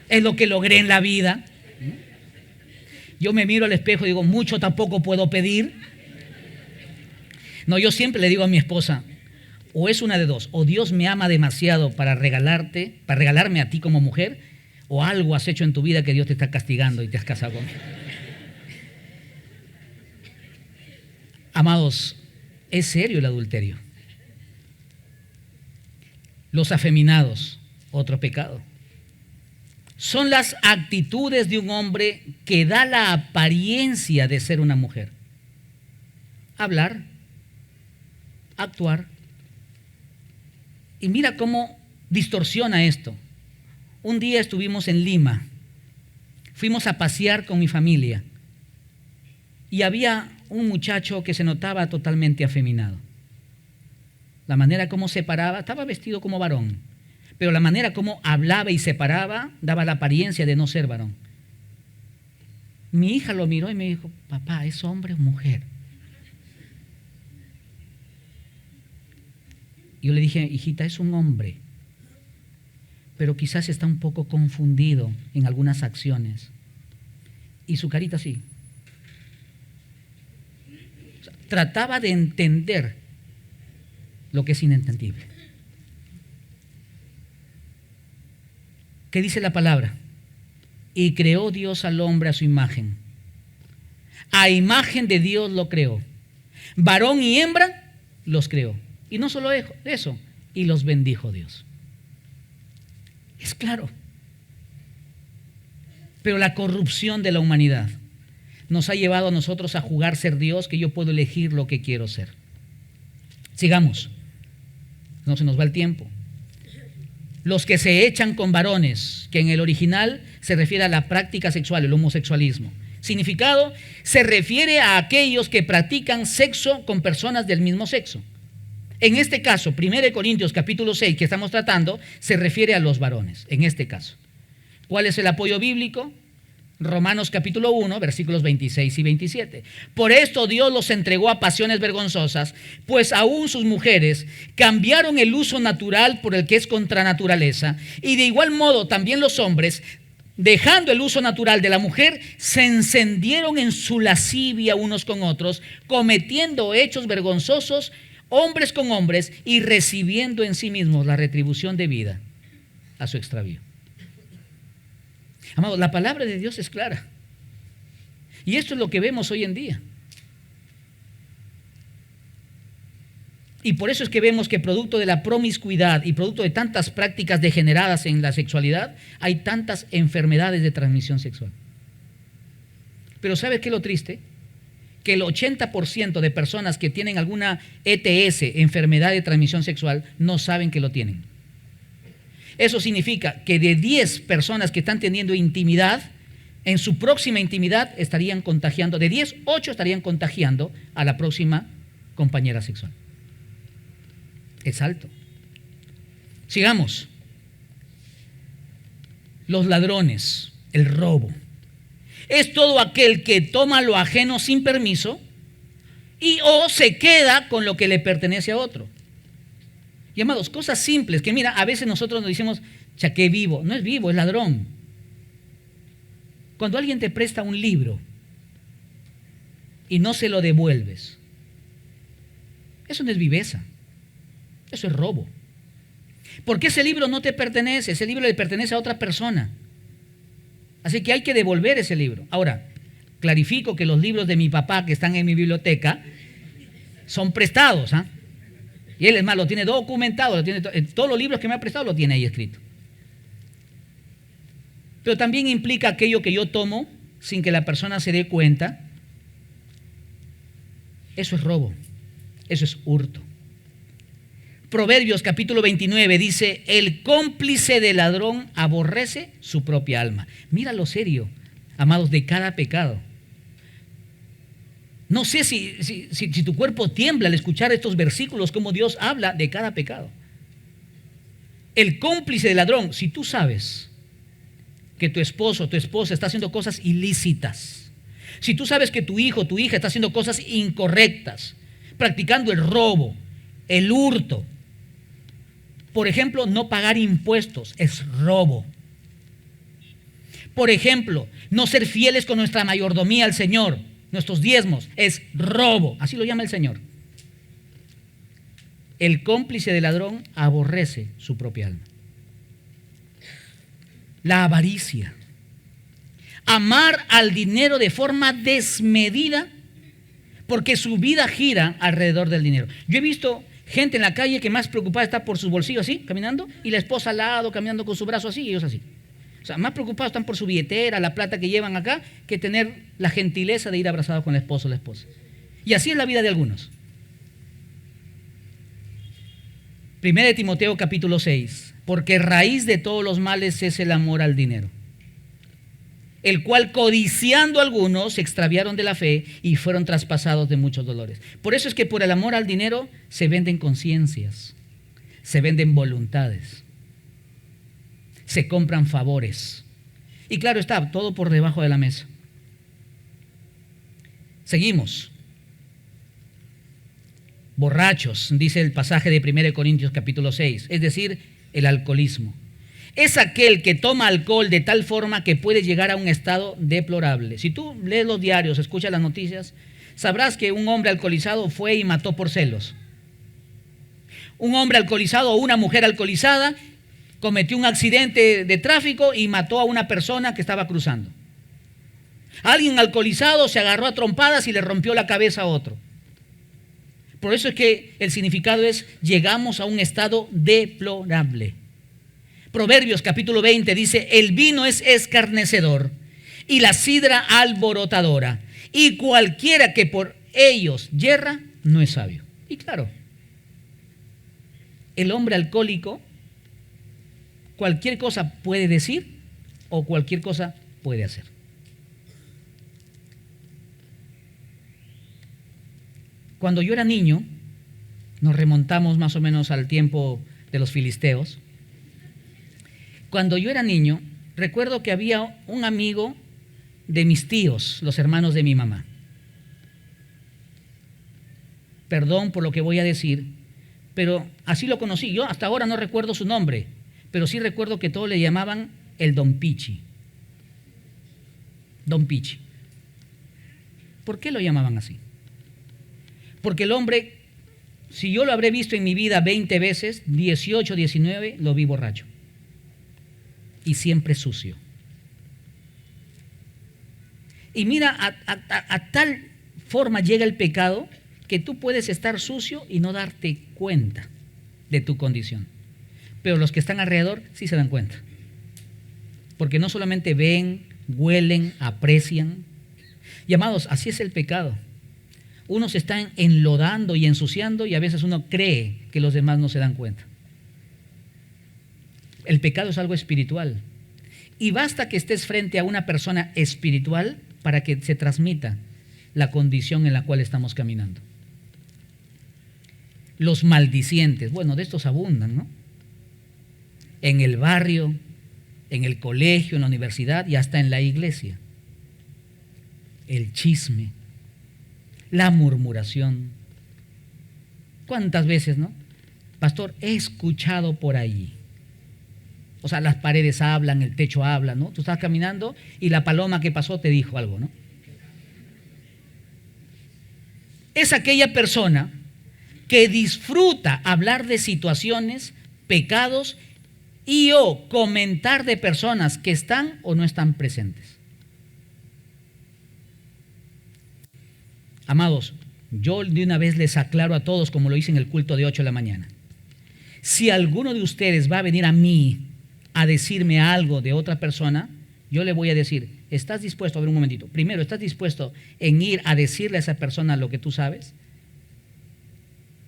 Es lo que logré en la vida. Yo me miro al espejo y digo, mucho tampoco puedo pedir. No, yo siempre le digo a mi esposa, o es una de dos, o Dios me ama demasiado para regalarme a ti como mujer, o algo has hecho en tu vida que Dios te está castigando y te has casado conmigo. Amados, es serio el adulterio. Los afeminados, otro pecado. Son las actitudes de un hombre que da la apariencia de ser una mujer. Hablar, actuar. Y mira cómo distorsiona esto. Un día estuvimos en Lima. Fuimos a pasear con mi familia. Y había un muchacho que se notaba totalmente afeminado. La manera como se paraba, estaba vestido como varón, pero la manera como hablaba y se paraba daba la apariencia de no ser varón. Mi hija lo miró y me dijo, papá, ¿es hombre o mujer? Y yo le dije, hijita, es un hombre, pero quizás está un poco confundido en algunas acciones. Y su carita así. O sea, trataba de entender lo que es inentendible. ¿Qué dice la palabra? Y creó Dios al hombre a su imagen. A imagen de Dios lo creó. Varón y hembra los creó. Y no solo eso, y los bendijo Dios. Es claro. Pero la corrupción de la humanidad nos ha llevado a nosotros a jugar ser Dios, que yo puedo elegir lo que quiero ser. Sigamos. No se nos va el tiempo. Los que se echan con varones, que en el original se refiere a la práctica sexual, el homosexualismo. Significado, se refiere a aquellos que practican sexo con personas del mismo sexo. En este caso, 1 Corintios capítulo 6 que estamos tratando, se refiere a los varones, en este caso. ¿Cuál es el apoyo bíblico? Romanos capítulo 1, versículos 26 y 27. Por esto Dios los entregó a pasiones vergonzosas, pues aún sus mujeres cambiaron el uso natural por el que es contra naturaleza, y de igual modo también los hombres, dejando el uso natural de la mujer, se encendieron en su lascivia unos con otros, cometiendo hechos vergonzosos, hombres con hombres, y recibiendo en sí mismos la retribución debida a su extravío. Amados, la palabra de Dios es clara. Y esto es lo que vemos hoy en día. Y por eso es que vemos que producto de la promiscuidad y producto de tantas prácticas degeneradas en la sexualidad, hay tantas enfermedades de transmisión sexual. Pero ¿sabes qué es lo triste? Que el 80% de personas que tienen alguna ETS, enfermedad de transmisión sexual, no saben que lo tienen. Eso significa que de 10 personas que están teniendo intimidad, en su próxima intimidad estarían contagiando, de 10, 8 estarían contagiando a la próxima compañera sexual. Es alto. Sigamos. Los ladrones, el robo. Es todo aquel que toma lo ajeno sin permiso y o se queda con lo que le pertenece a otro. Y amados, cosas simples que mira, a veces nosotros nos decimos, chaqué vivo. No es vivo, es ladrón. Cuando alguien te presta un libro y no se lo devuelves, eso no es viveza, eso es robo. Porque ese libro no te pertenece, ese libro le pertenece a otra persona. Así que hay que devolver ese libro. Ahora, clarifico que los libros de mi papá que están en mi biblioteca son prestados, ¿ah? Y él, es más, lo tiene documentado, todos los libros que me ha prestado lo tiene ahí escrito. Pero también implica aquello que yo tomo sin que la persona se dé cuenta. Eso es robo, eso es hurto. Proverbios capítulo 29 dice, el cómplice del ladrón aborrece su propia alma. Mira lo serio, amados, de cada pecado. No sé si tu cuerpo tiembla al escuchar estos versículos, como Dios habla de cada pecado. El cómplice del ladrón, si tú sabes que tu esposo o tu esposa está haciendo cosas ilícitas, si tú sabes que tu hijo o tu hija está haciendo cosas incorrectas, practicando el robo, el hurto, por ejemplo, no pagar impuestos es robo. Por ejemplo, no ser fieles con nuestra mayordomía al Señor, nuestros diezmos, es robo. Así lo llama el Señor. El cómplice del ladrón aborrece su propia alma. La avaricia. Amar al dinero de forma desmedida porque su vida gira alrededor del dinero. Yo he visto gente en la calle que más preocupada está por sus bolsillos así, caminando, y la esposa al lado, caminando con su brazo así, y ellos así. O sea, más preocupados están por su billetera, la plata que llevan acá, que tener la gentileza de ir abrazados con el esposo o la esposa. Y así es la vida de algunos. 1 Timoteo capítulo 6, porque raíz de todos los males es el amor al dinero, el cual codiciando algunos se extraviaron de la fe y fueron traspasados de muchos dolores. Por eso es que por el amor al dinero se venden conciencias, se venden voluntades, se compran favores. Y claro está, todo por debajo de la mesa. borrachos, dice el pasaje de 1 Corintios capítulo 6, es decir, el alcoholismo. Es aquel que toma alcohol de tal forma que puede llegar a un estado deplorable. Si tú lees los diarios, escuchas las noticias, sabrás que un hombre alcoholizado fue y mató por celos. Un hombre alcoholizado o una mujer alcoholizada cometió un accidente de tráfico y mató a una persona que estaba cruzando. Alguien alcoholizado se agarró a trompadas y le rompió la cabeza a otro. Por eso es que el significado es: llegamos a un estado deplorable. Proverbios capítulo 20 dice: el vino es escarnecedor y la sidra alborotadora, y cualquiera que por ellos yerra no es sabio. Y claro, el hombre alcohólico cualquier cosa puede decir o cualquier cosa puede hacer. Cuando yo era niño, nos remontamos más o menos al tiempo de los filisteos. Cuando yo era niño, recuerdo que había un amigo de mis tíos, los hermanos de mi mamá. Perdón por lo que voy a decir, pero así lo conocí. Yo hasta ahora no recuerdo su nombre, pero sí recuerdo que todos le llamaban el Don Pichi. Don Pichi. ¿Por qué lo llamaban así? Porque el hombre, si yo lo habré visto en mi vida 20 veces, 18, 19, lo vi borracho. Y siempre sucio. Y mira, a tal forma llega el pecado que tú puedes estar sucio y no darte cuenta de tu condición. Pero los que están alrededor sí se dan cuenta. Porque no solamente ven, huelen, aprecian. Y amados, así es el pecado. Uno se está enlodando y ensuciando y a veces uno cree que los demás no se dan cuenta. El pecado es algo espiritual. Y basta que estés frente a una persona espiritual para que se transmita la condición en la cual estamos caminando. Los maldicientes, bueno, de estos abundan, ¿no? En el barrio, en el colegio, en la universidad y hasta en la iglesia. El chisme, la murmuración. ¿Cuántas veces, no? Pastor, he escuchado por ahí. O sea, las paredes hablan, el techo habla, ¿no? Tú estás caminando y la paloma que pasó te dijo algo, ¿no? Es aquella persona que disfruta hablar de situaciones, pecados y o comentar de personas que están o no están presentes. Amados, yo de una vez les aclaro a todos, como lo hice en el culto de 8 de la mañana. Si alguno de ustedes va a venir a mí a decirme algo de otra persona, yo le voy a decir: ¿estás dispuesto? A ver, un momentito. Primero, ¿estás dispuesto en ir a decirle a esa persona lo que tú sabes?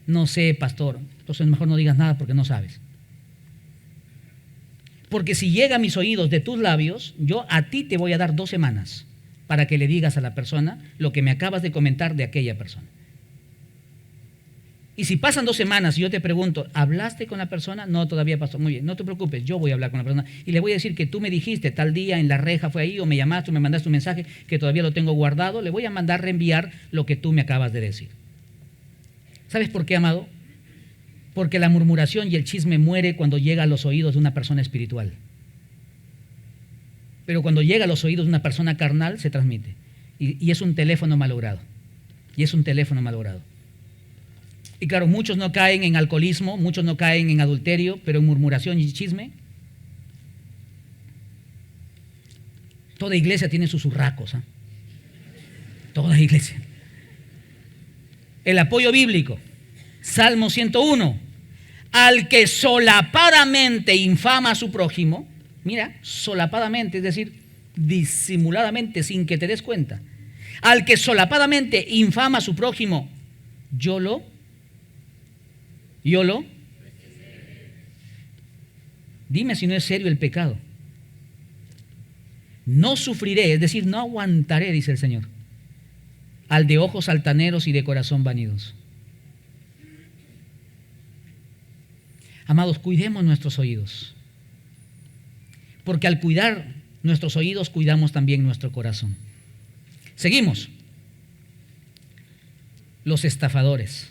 No sé, pastor. Entonces mejor no digas nada porque no sabes. Porque si llega a mis oídos de tus labios, yo a ti te voy a dar 2 semanas para que le digas a la persona lo que me acabas de comentar de aquella persona. Y si pasan 2 semanas y yo te pregunto: ¿hablaste con la persona? No, todavía pasó. Muy bien, no te preocupes, yo voy a hablar con la persona y le voy a decir que tú me dijiste tal día en la reja fue ahí, o me llamaste o me mandaste un mensaje que todavía lo tengo guardado. Le voy a mandar reenviar lo que tú me acabas de decir. ¿Sabes por qué, amado? Porque la murmuración y el chisme muere cuando llega a los oídos de una persona espiritual. Pero cuando llega a los oídos de una persona carnal, se transmite. Y es un teléfono malogrado. Y es un teléfono malogrado. Y claro, muchos no caen en alcoholismo, muchos no caen en adulterio, pero en murmuración y chisme. Toda iglesia tiene sus urracos, ¿eh? Toda iglesia. El apoyo bíblico. Salmo 101. Al que solapadamente infama a su prójimo, mira, solapadamente, es decir, disimuladamente, sin que te des cuenta. Al que solapadamente infama a su prójimo, yo lo. Dime si no es serio el pecado. No sufriré, es decir, no aguantaré, dice el Señor, al de ojos altaneros y de corazón vanidoso. Amados, cuidemos nuestros oídos. Porque al cuidar nuestros oídos, cuidamos también nuestro corazón. Seguimos. Los estafadores.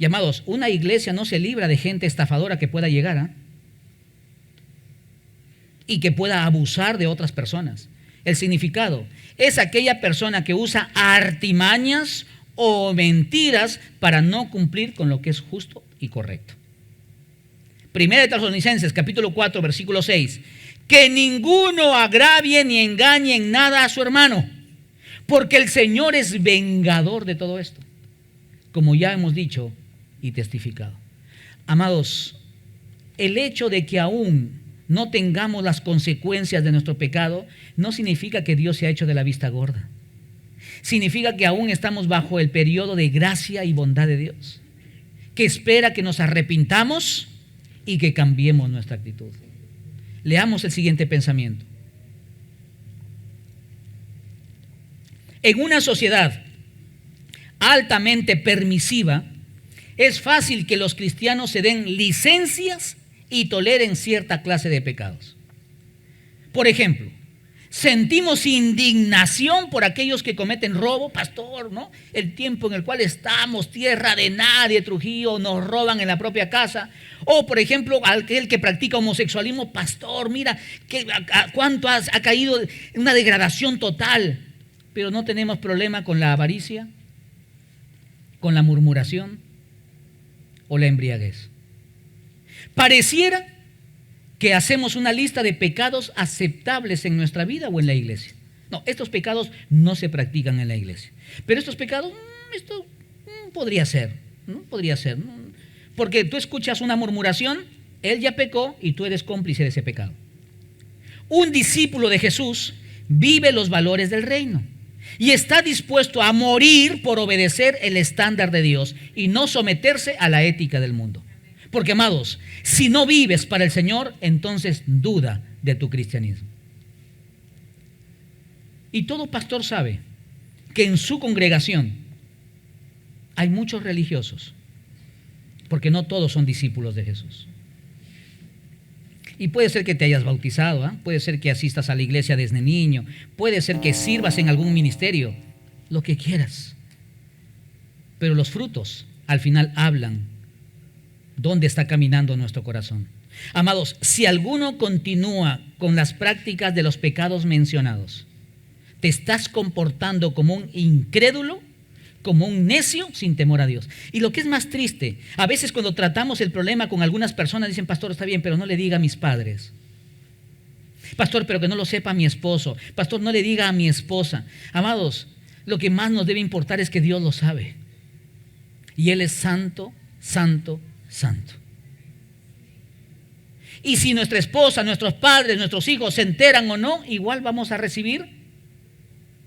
Y amados, una iglesia no se libra de gente estafadora que pueda llegar, ¿ah? Y que pueda abusar de otras personas. El significado es aquella persona que usa artimañas o mentiras para no cumplir con lo que es justo y correcto. Primera de Tesalonicenses, capítulo 4, versículo 6. Que ninguno agravie ni engañe en nada a su hermano, porque el Señor es vengador de todo esto, como ya hemos dicho y testificado. Amados, el hecho de que aún no tengamos las consecuencias de nuestro pecado no significa que Dios se ha hecho de la vista gorda. Significa que aún estamos bajo el periodo de gracia y bondad de Dios, que espera que nos arrepintamos y que cambiemos nuestra actitud. Leamos el siguiente pensamiento. En una sociedad altamente permisiva, es fácil que los cristianos se den licencias y toleren cierta clase de pecados. Por ejemplo, sentimos indignación por aquellos que cometen robo, pastor, ¿no? El tiempo en el cual estamos, tierra de nadie, Trujillo, nos roban en la propia casa. O, por ejemplo, aquel que practica homosexualismo, pastor, mira cuánto ha caído en una degradación total. Pero no tenemos problema con la avaricia, con la murmuración o la embriaguez. Pareciera que hacemos una lista de pecados aceptables en nuestra vida o en la iglesia. No, estos pecados no se practican en la iglesia. Pero estos pecados, esto podría ser, ¿no? Podría ser, ¿no? Porque tú escuchas una murmuración, él ya pecó y tú eres cómplice de ese pecado. Un discípulo de Jesús vive los valores del reino y está dispuesto a morir por obedecer el estándar de Dios y no someterse a la ética del mundo. Porque, amados, si no vives para el Señor, entonces duda de tu cristianismo. Y todo pastor sabe que en su congregación hay muchos religiosos, porque no todos son discípulos de Jesús. Y puede ser que te hayas bautizado, ¿eh? Puede ser que asistas a la iglesia desde niño, puede ser que sirvas en algún ministerio, lo que quieras. Pero los frutos al final hablan dónde está caminando nuestro corazón. Amados, si alguno continúa con las prácticas de los pecados mencionados, te estás comportando como un incrédulo, como un necio sin temor a Dios. Y lo que es más triste, a veces cuando tratamos el problema con algunas personas dicen, pastor, está bien, pero no le diga a mis padres. Pastor, pero que no lo sepa mi esposo. Pastor, no le diga a mi esposa. Amados, lo que más nos debe importar es que Dios lo sabe. Y Él es santo, santo, santo. Y si nuestra esposa, nuestros padres, nuestros hijos se enteran o no, igual vamos a recibir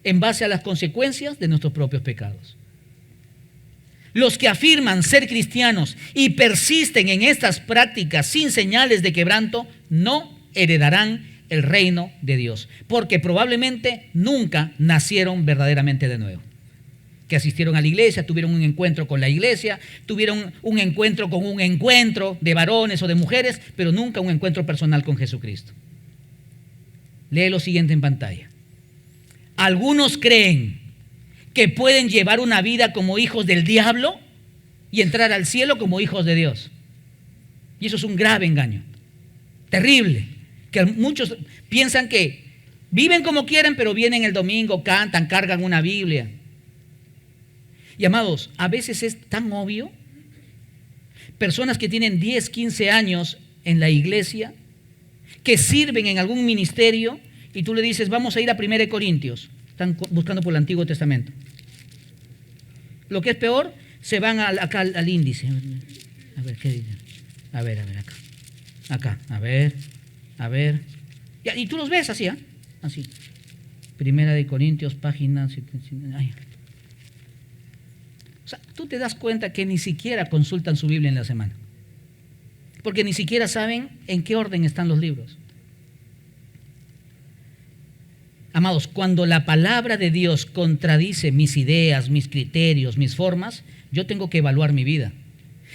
en base a las consecuencias de nuestros propios pecados. Los que afirman ser cristianos y persisten en estas prácticas sin señales de quebranto no heredarán el reino de Dios, porque probablemente nunca nacieron verdaderamente de nuevo. Que asistieron a la iglesia, tuvieron un encuentro con la iglesia, tuvieron un encuentro con un encuentro de varones o de mujeres, pero nunca un encuentro personal con Jesucristo. Lee lo siguiente en pantalla. Algunos creen que pueden llevar una vida como hijos del diablo y entrar al cielo como hijos de Dios. Y eso es un grave engaño, terrible, que muchos piensan que viven como quieren, pero vienen el domingo, cantan, cargan una Biblia. Y amados, a veces es tan obvio. Personas que tienen 10, 15 años en la iglesia, que sirven en algún ministerio, y tú le dices, vamos a ir a 1 Corintios. Están buscando por el Antiguo Testamento. Lo que es peor, se van acá al índice. A ver, ¿qué dice? A ver, acá. A ver. Y tú los ves así, ¿eh? Así. 1 Corintios, página... Ay. O sea, tú te das cuenta que ni siquiera consultan su Biblia en la semana. Porque ni siquiera saben en qué orden están los libros. Amados, cuando la palabra de Dios contradice mis ideas, mis criterios, mis formas, yo tengo que evaluar mi vida.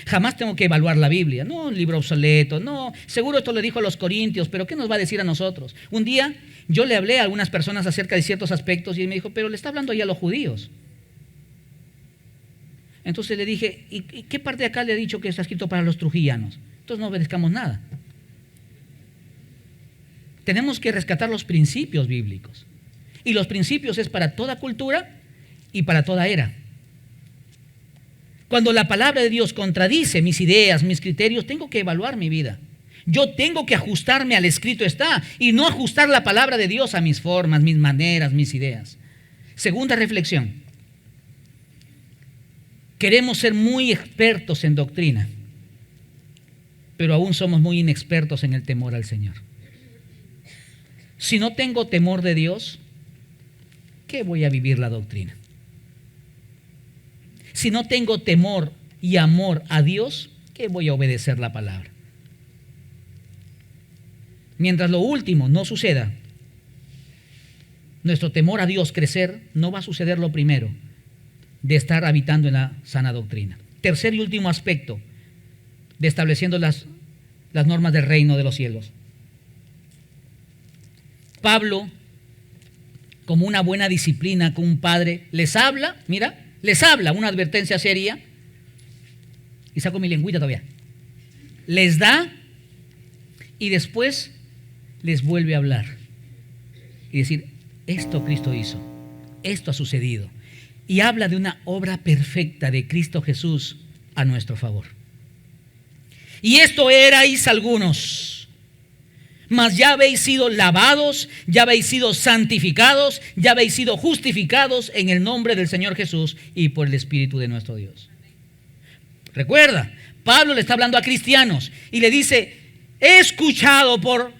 Jamás tengo que evaluar la Biblia. No, un libro obsoleto, no, seguro esto lo dijo a los corintios, pero ¿qué nos va a decir a nosotros? Un día yo le hablé a algunas personas acerca de ciertos aspectos y él me dijo, pero le está hablando ya a los judíos. Entonces le dije, ¿y qué parte de acá le ha dicho que está escrito para los trujillanos? Entonces no obedezcamos nada. Tenemos que rescatar los principios bíblicos. Y los principios es para toda cultura y para toda era. Cuando la palabra de Dios contradice mis ideas, mis criterios, tengo que evaluar mi vida. Yo tengo que ajustarme al escrito está y no ajustar la palabra de Dios a mis formas, mis maneras, mis ideas. Segunda reflexión. Queremos ser muy expertos en doctrina, pero aún somos muy inexpertos en el temor al Señor. Si no tengo temor de Dios, ¿qué voy a vivir la doctrina? Si no tengo temor y amor a Dios, ¿qué voy a obedecer la palabra? Mientras lo último no suceda, nuestro temor a Dios crecer, no va a suceder lo primero, de estar habitando en la sana doctrina. Tercer y último aspecto de estableciendo las normas del reino de los cielos. Pablo, como una buena disciplina con un padre, les habla, una advertencia seria, y saco mi lengüita todavía, les da y después les vuelve a hablar y decir, esto Cristo hizo, esto ha sucedido, y habla de una obra perfecta de Cristo Jesús a nuestro favor. Y esto erais algunos, mas ya habéis sido lavados, ya habéis sido santificados, ya habéis sido justificados en el nombre del Señor Jesús y por el Espíritu de nuestro Dios. Recuerda, Pablo le está hablando a cristianos y le dice, he escuchado por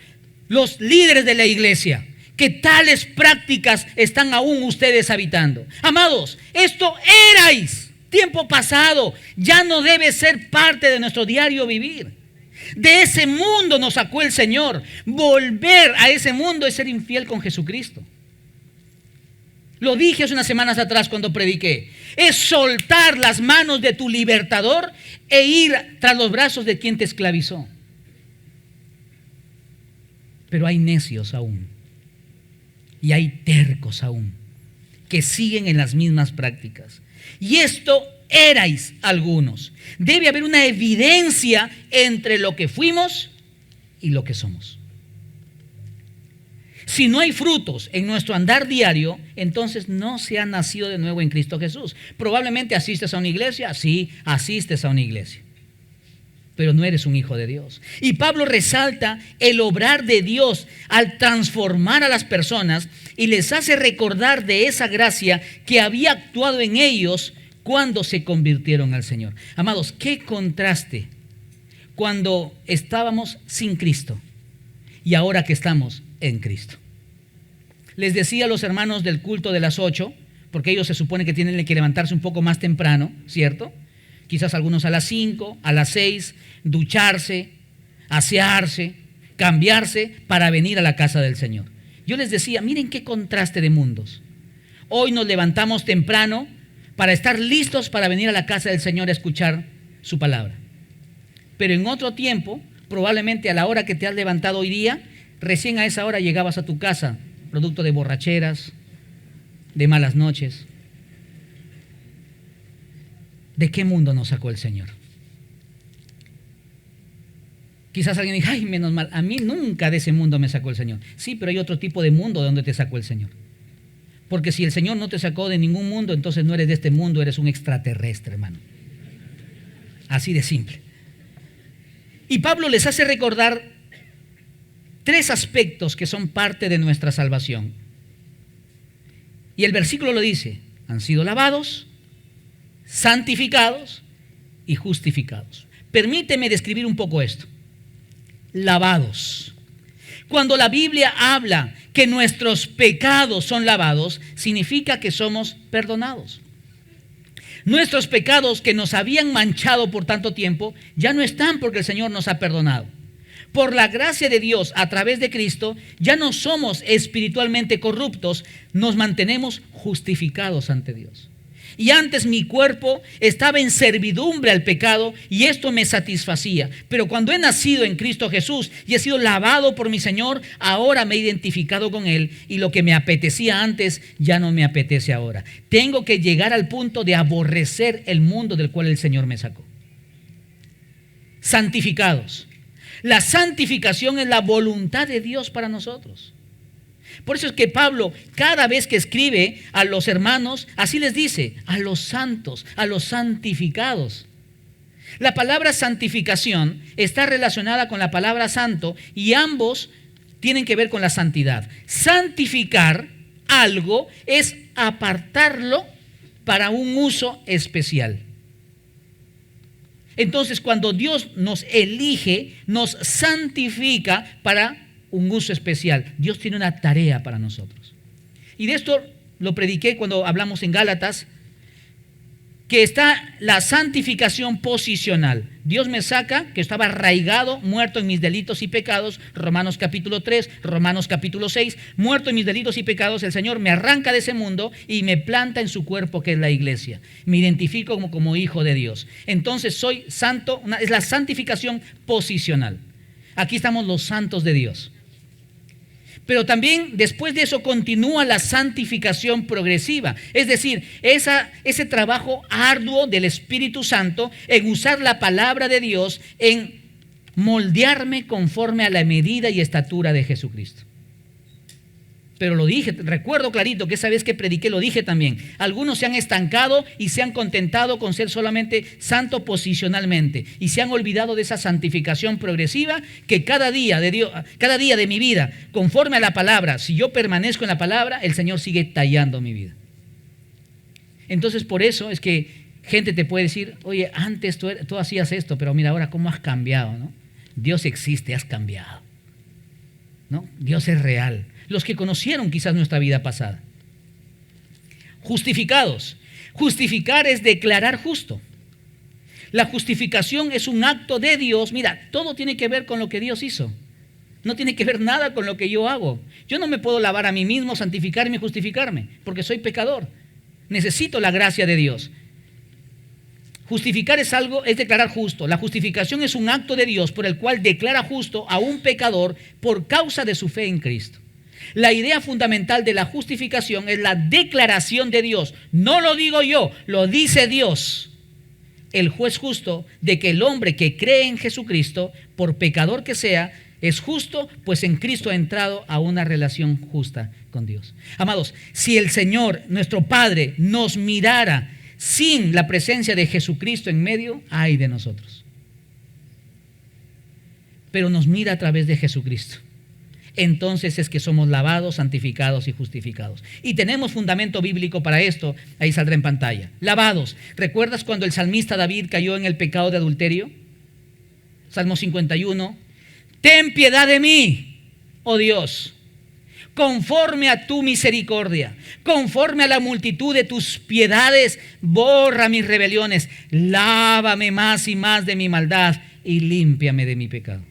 los líderes de la iglesia que tales prácticas están aún ustedes habitando. Amados, esto erais tiempo pasado, ya no debe ser parte de nuestro diario vivir. De ese mundo nos sacó el Señor. Volver a ese mundo es ser infiel con Jesucristo. Lo dije hace unas semanas atrás cuando prediqué. Es soltar las manos de tu libertador e ir tras los brazos de quien te esclavizó. Pero hay necios aún. Y hay tercos aún que siguen en las mismas prácticas. Y esto erais algunos. Debe haber una evidencia entre lo que fuimos y lo que somos. Si no hay frutos en nuestro andar diario, entonces no se ha nacido de nuevo en Cristo Jesús. Probablemente asistes a una iglesia, sí, asistes a una iglesia, pero no eres un hijo de Dios. Y Pablo resalta el obrar de Dios al transformar a las personas y les hace recordar de esa gracia que había actuado en ellos cuando se convirtieron al Señor. Amados, qué contraste cuando estábamos sin Cristo y ahora que estamos en Cristo. Les decía a los hermanos del culto de las 8, porque ellos se supone que tienen que levantarse un poco más temprano, ¿cierto? Quizás algunos a las 5, a las 6, ducharse, asearse, cambiarse para venir a la casa del Señor. Yo les decía, miren qué contraste de mundos. Hoy nos levantamos temprano para estar listos para venir a la casa del Señor a escuchar su palabra. Pero en otro tiempo, probablemente a la hora que te has levantado hoy día, recién a esa hora llegabas a tu casa, producto de borracheras, de malas noches. ¿De qué mundo nos sacó el Señor? Quizás alguien diga, ay, menos mal, a mí nunca de ese mundo me sacó el Señor. Sí, pero hay otro tipo de mundo de donde te sacó el Señor. Porque si el Señor no te sacó de ningún mundo, entonces no eres de este mundo, eres un extraterrestre, hermano. Así de simple. Y Pablo les hace recordar 3 aspectos que son parte de nuestra salvación. Y el versículo lo dice, han sido lavados, santificados y justificados. Permíteme describir un poco esto. Lavados. Cuando la Biblia habla que nuestros pecados son lavados, significa que somos perdonados. Nuestros pecados que nos habían manchado por tanto tiempo ya no están porque el Señor nos ha perdonado. Por la gracia de Dios a través de Cristo ya no somos espiritualmente corruptos, nos mantenemos justificados ante Dios. Y antes mi cuerpo estaba en servidumbre al pecado y esto me satisfacía. Pero cuando he nacido en Cristo Jesús y he sido lavado por mi Señor, ahora me he identificado con Él y lo que me apetecía antes ya no me apetece ahora. Tengo que llegar al punto de aborrecer el mundo del cual el Señor me sacó. Santificados. La santificación es la voluntad de Dios para nosotros. Por eso es que Pablo, cada vez que escribe a los hermanos, así les dice, a los santos, a los santificados. La palabra santificación está relacionada con la palabra santo y ambos tienen que ver con la santidad. Santificar algo es apartarlo para un uso especial. Entonces, cuando Dios nos elige, nos santifica para un uso especial. Dios tiene una tarea para nosotros. Y de esto lo prediqué cuando hablamos en Gálatas, que está la santificación posicional. Dios me saca, que estaba arraigado, muerto en mis delitos y pecados, Romanos capítulo 3, Romanos capítulo 6, muerto en mis delitos y pecados, el Señor me arranca de ese mundo y me planta en su cuerpo, que es la iglesia. Me identifico como hijo de Dios. Entonces soy santo, es la santificación posicional. Aquí estamos los santos de Dios. Pero también después de eso continúa la santificación progresiva. Es decir, ese trabajo arduo del Espíritu Santo en usar la palabra de Dios, en moldearme conforme a la medida y estatura de Jesucristo. Pero lo dije, recuerdo clarito que esa vez que prediqué lo dije también. Algunos se han estancado y se han contentado con ser solamente santo posicionalmente y se han olvidado de esa santificación progresiva que cada día de mi vida, conforme a la palabra, si yo permanezco en la palabra, el Señor sigue tallando mi vida. Entonces, por eso es que gente te puede decir, oye, antes tú hacías esto, pero mira ahora cómo has cambiado, ¿no? Dios existe, has cambiado, ¿no? Dios es real. Los que conocieron quizás nuestra vida pasada. Justificados. Justificar es declarar justo. La justificación es un acto de Dios. Mira, todo tiene que ver con lo que Dios hizo. No tiene que ver nada con lo que yo hago. Yo no me puedo lavar a mí mismo, santificarme y justificarme, porque soy pecador. Necesito la gracia de Dios. Justificar es declarar justo. La justificación es un acto de Dios por el cual declara justo a un pecador por causa de su fe en Cristo. La idea fundamental de la justificación es la declaración de Dios. No lo digo yo, lo dice Dios, el juez justo, de que el hombre que cree en Jesucristo, por pecador que sea, es justo, pues en Cristo ha entrado a una relación justa con Dios. Amados, si el Señor, nuestro Padre, nos mirara sin la presencia de Jesucristo en medio, ay de nosotros. Pero nos mira a través de Jesucristo. Entonces es que somos lavados, santificados y justificados. Y tenemos fundamento bíblico para esto, ahí saldrá en pantalla. Lavados. ¿Recuerdas cuando el salmista David cayó en el pecado de adulterio? Salmo 51. Ten piedad de mí, oh Dios, conforme a tu misericordia, conforme a la multitud de tus piedades, borra mis rebeliones, lávame más y más de mi maldad y límpiame de mi pecado.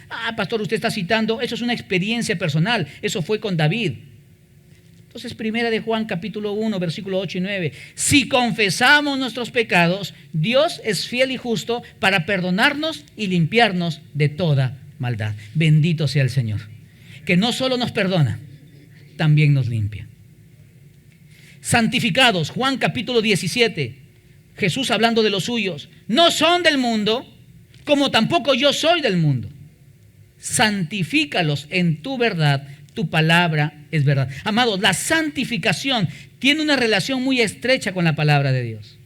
Ah, pastor, usted está citando, eso es una experiencia personal, eso fue con David. Entonces, primera de Juan capítulo 1, versículo 8 y 9. Si confesamos nuestros pecados, Dios es fiel y justo para perdonarnos y limpiarnos de toda maldad. Bendito sea el Señor, que no solo nos perdona, también nos limpia. Santificados, Juan capítulo 17, Jesús hablando de los suyos, no son del mundo, como tampoco yo soy del mundo. Santifícalos en tu verdad, tu palabra es verdad. Amados, la santificación tiene una relación muy estrecha con la palabra de Dios.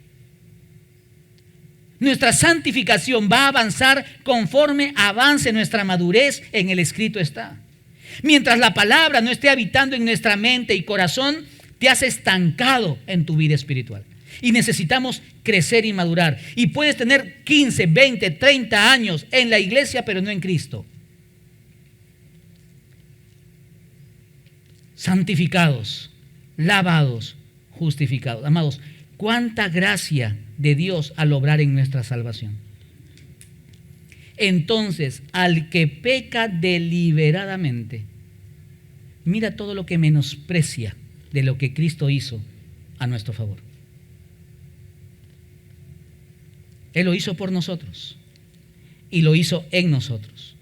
Nuestra santificación va a avanzar conforme avance nuestra madurez en el escrito está. Mientras la palabra no esté habitando en nuestra mente y corazón, te has estancado en tu vida espiritual. Y necesitamos crecer y madurar. Y puedes tener 15, 20, 30 años en la iglesia, pero no en Cristo. Santificados, lavados, justificados. Amados, cuánta gracia de Dios al obrar en nuestra salvación. Entonces, al que peca deliberadamente, mira todo lo que menosprecia de lo que Cristo hizo a nuestro favor. Él lo hizo por nosotros y lo hizo en nosotros.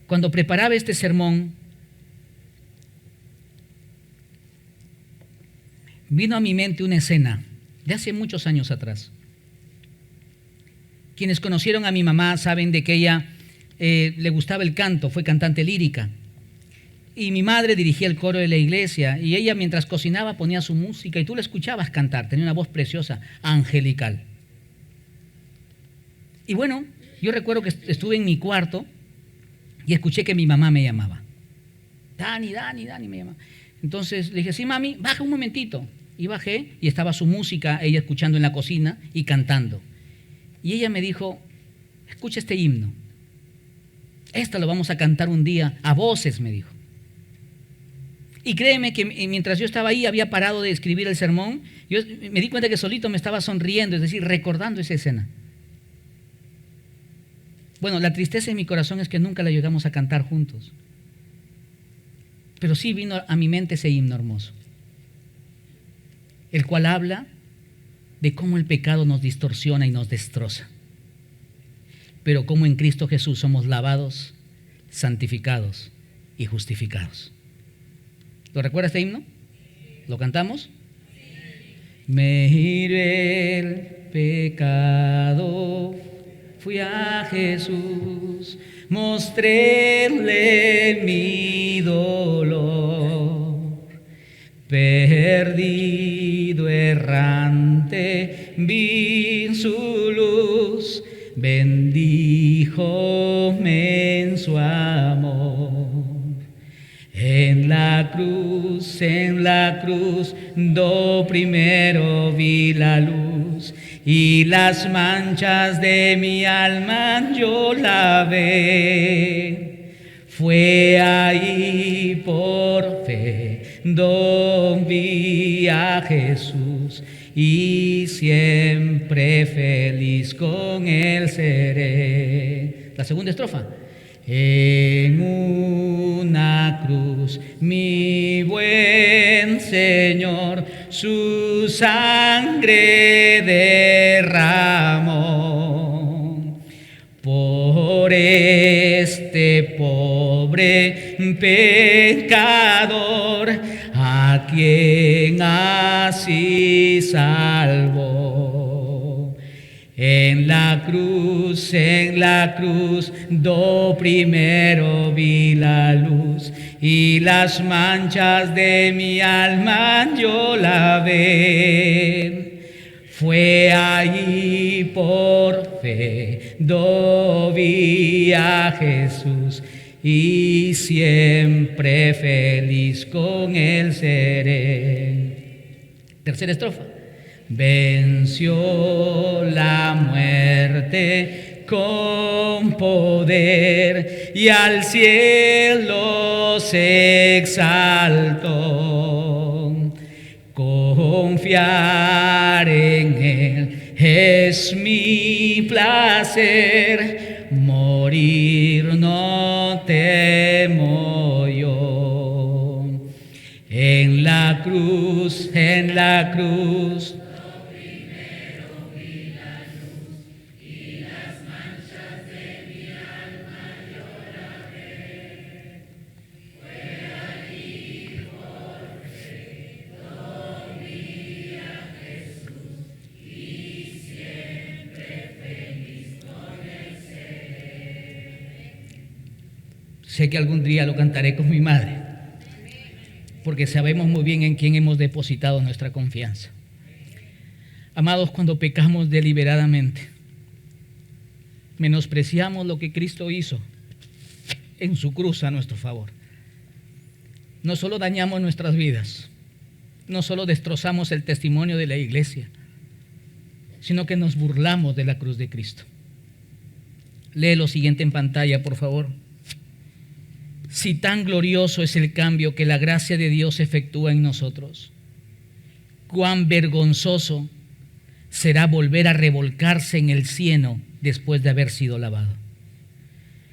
Cuando preparaba este sermón, vino a mi mente una escena de hace muchos años atrás. Quienes conocieron a mi mamá saben de que ella le gustaba el canto, fue cantante lírica. Y mi madre dirigía el coro de la iglesia y ella mientras cocinaba ponía su música y tú la escuchabas cantar, tenía una voz preciosa, angelical. Y bueno, yo recuerdo que estuve en mi cuarto y escuché que mi mamá me llamaba. Dani me llamaba. Entonces le dije, sí mami, baja un momentito. Y bajé y estaba su música, ella escuchando en la cocina y cantando. Y ella me dijo, escucha este himno. Esta lo vamos a cantar un día a voces, me dijo. Y créeme que mientras yo estaba ahí, había parado de escribir el sermón, yo me di cuenta que solito me estaba sonriendo, es decir, recordando esa escena. Bueno, la tristeza en mi corazón es que nunca la llegamos a cantar juntos. Pero sí vino a mi mente ese himno hermoso, el cual habla de cómo el pecado nos distorsiona y nos destroza. Pero cómo en Cristo Jesús somos lavados, santificados y justificados. ¿Lo recuerda este himno? ¿Lo cantamos? Me iré el pecado, fui a Jesús, mostréle mi dolor. Perdido, errante, vi su luz, bendíjome en su amor. En la cruz, do primero vi la luz, y las manchas de mi alma yo lavé. Fue ahí por fe, do vi a Jesús, y siempre feliz con él seré. La segunda estrofa. En una cruz, mi buen Señor, su sangre derramó. Por este pobre pecador, a quien así salvó. En la cruz, do primero vi la luz, y las manchas de mi alma yo lavé. Fue allí por fe, do vi a Jesús, y siempre feliz con él seré. Tercera estrofa. Venció la muerte con poder y al cielo se exaltó. Confiar en él es mi placer, morir no temo yo. En la cruz, sé que algún día lo cantaré con mi madre, porque sabemos muy bien en quién hemos depositado nuestra confianza. Amados, cuando pecamos deliberadamente, menospreciamos lo que Cristo hizo en su cruz a nuestro favor. No solo dañamos nuestras vidas, no solo destrozamos el testimonio de la iglesia, sino que nos burlamos de la cruz de Cristo. Lee lo siguiente en pantalla, por favor. Si tan glorioso es el cambio que la gracia de Dios efectúa en nosotros, cuán vergonzoso será volver a revolcarse en el cieno después de haber sido lavado.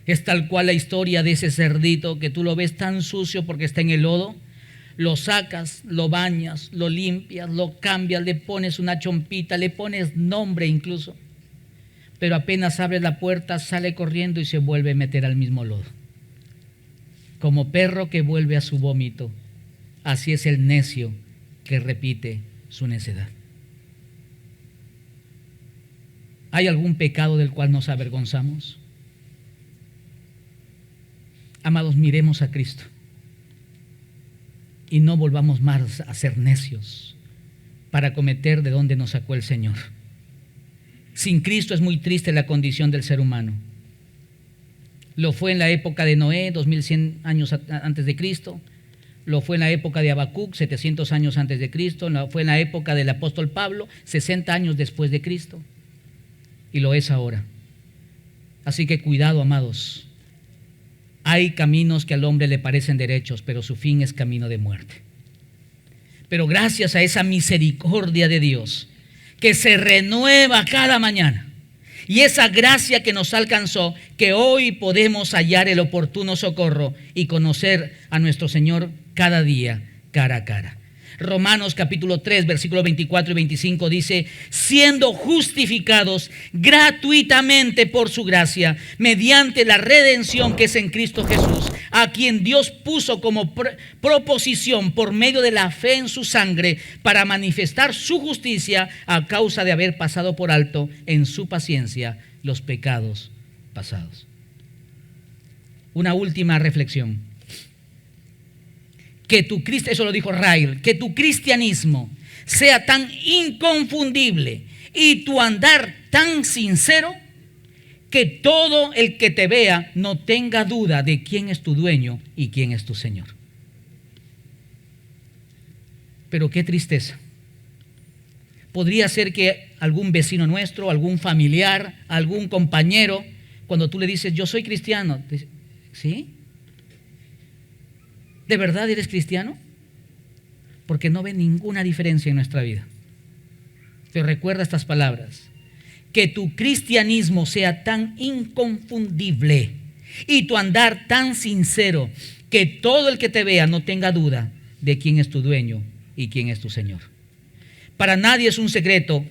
Es tal cual la historia de ese cerdito que tú lo ves tan sucio porque está en el lodo, Lo sacas, lo bañas, lo limpias, lo cambias, le pones una chompita, le pones nombre incluso. Pero apenas abres la puerta, sale corriendo y se vuelve a meter al mismo lodo. Como perro que vuelve a su vómito, así es el necio que repite su necedad. ¿Hay algún pecado del cual nos avergonzamos? Amados, miremos a Cristo y no volvamos más a ser necios para cometer de donde nos sacó el Señor. Sin Cristo es muy triste la condición del ser humano. Lo fue en la época de Noé, 2100 años antes de Cristo. Lo fue en la época de Habacuc, 700 años antes de Cristo. Lo fue en la época del apóstol Pablo, 60 años después de Cristo. Y lo es ahora. Así que cuidado, amados. Hay caminos que al hombre le parecen derechos, pero su fin es camino de muerte. Pero gracias a esa misericordia de Dios, que se renueva cada mañana, y esa gracia que nos alcanzó, que hoy podemos hallar el oportuno socorro y conocer a nuestro Señor cada día, cara a cara. Romanos capítulo 3, versículos 24 y 25 dice: siendo justificados gratuitamente por su gracia, mediante la redención que es en Cristo Jesús, a quien Dios puso como proposición por medio de la fe en su sangre, para manifestar su justicia a causa de haber pasado por alto en su paciencia los pecados pasados. Una última reflexión. Eso lo dijo Ryle, que tu cristianismo sea tan inconfundible y tu andar tan sincero que todo el que te vea no tenga duda de quién es tu dueño y quién es tu Señor. Pero qué tristeza. Podría ser que algún vecino nuestro, algún familiar, algún compañero, cuando tú le dices yo soy cristiano, ¿sí? ¿De verdad eres cristiano? Porque no ve ninguna diferencia en nuestra vida. Pero recuerda estas palabras: que tu cristianismo sea tan inconfundible y tu andar tan sincero que todo el que te vea no tenga duda de quién es tu dueño y quién es tu Señor. Para nadie es un secreto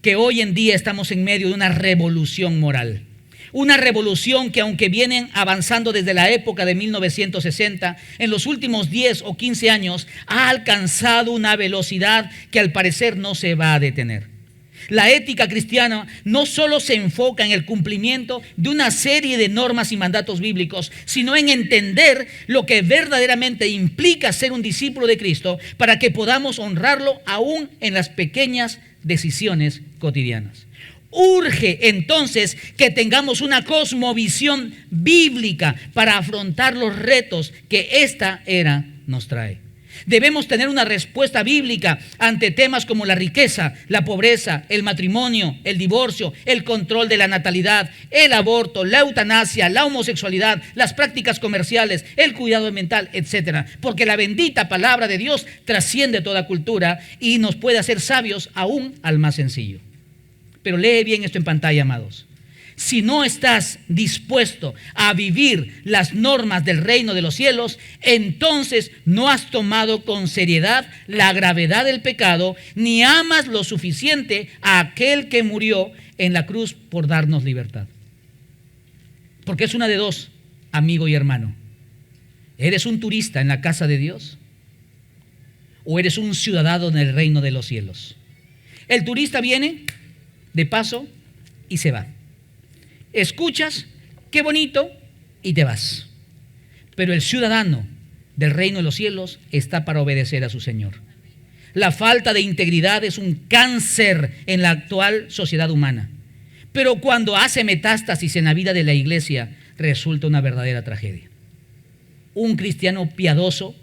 que hoy en día estamos en medio de una revolución moral. Una revolución que, aunque vienen avanzando desde la época de 1960, en los últimos 10 o 15 años ha alcanzado una velocidad que al parecer no se va a detener. La ética cristiana no solo se enfoca en el cumplimiento de una serie de normas y mandatos bíblicos, sino en entender lo que verdaderamente implica ser un discípulo de Cristo, para que podamos honrarlo aún en las pequeñas decisiones cotidianas. Urge entonces que tengamos una cosmovisión bíblica para afrontar los retos que esta era nos trae. Debemos tener una respuesta bíblica ante temas como la riqueza, la pobreza, el matrimonio, el divorcio, el control de la natalidad, el aborto, la eutanasia, la homosexualidad, las prácticas comerciales, el cuidado mental, etc. Porque la bendita palabra de Dios trasciende toda cultura y nos puede hacer sabios aún al más sencillo. Pero lee bien esto en pantalla, amados. Si no estás dispuesto a vivir las normas del reino de los cielos, entonces no has tomado con seriedad la gravedad del pecado, ni amas lo suficiente a aquel que murió en la cruz por darnos libertad. Porque es una de dos, amigo y hermano. ¿Eres un turista en la casa de Dios? ¿O eres un ciudadano en el reino de los cielos? El turista viene de paso y se va. Escuchas, qué bonito, y te vas. Pero el ciudadano del reino de los cielos está para obedecer a su Señor. La falta de integridad es un cáncer en la actual sociedad humana. Pero cuando hace metástasis en la vida de la iglesia, resulta una verdadera tragedia. Un cristiano piadoso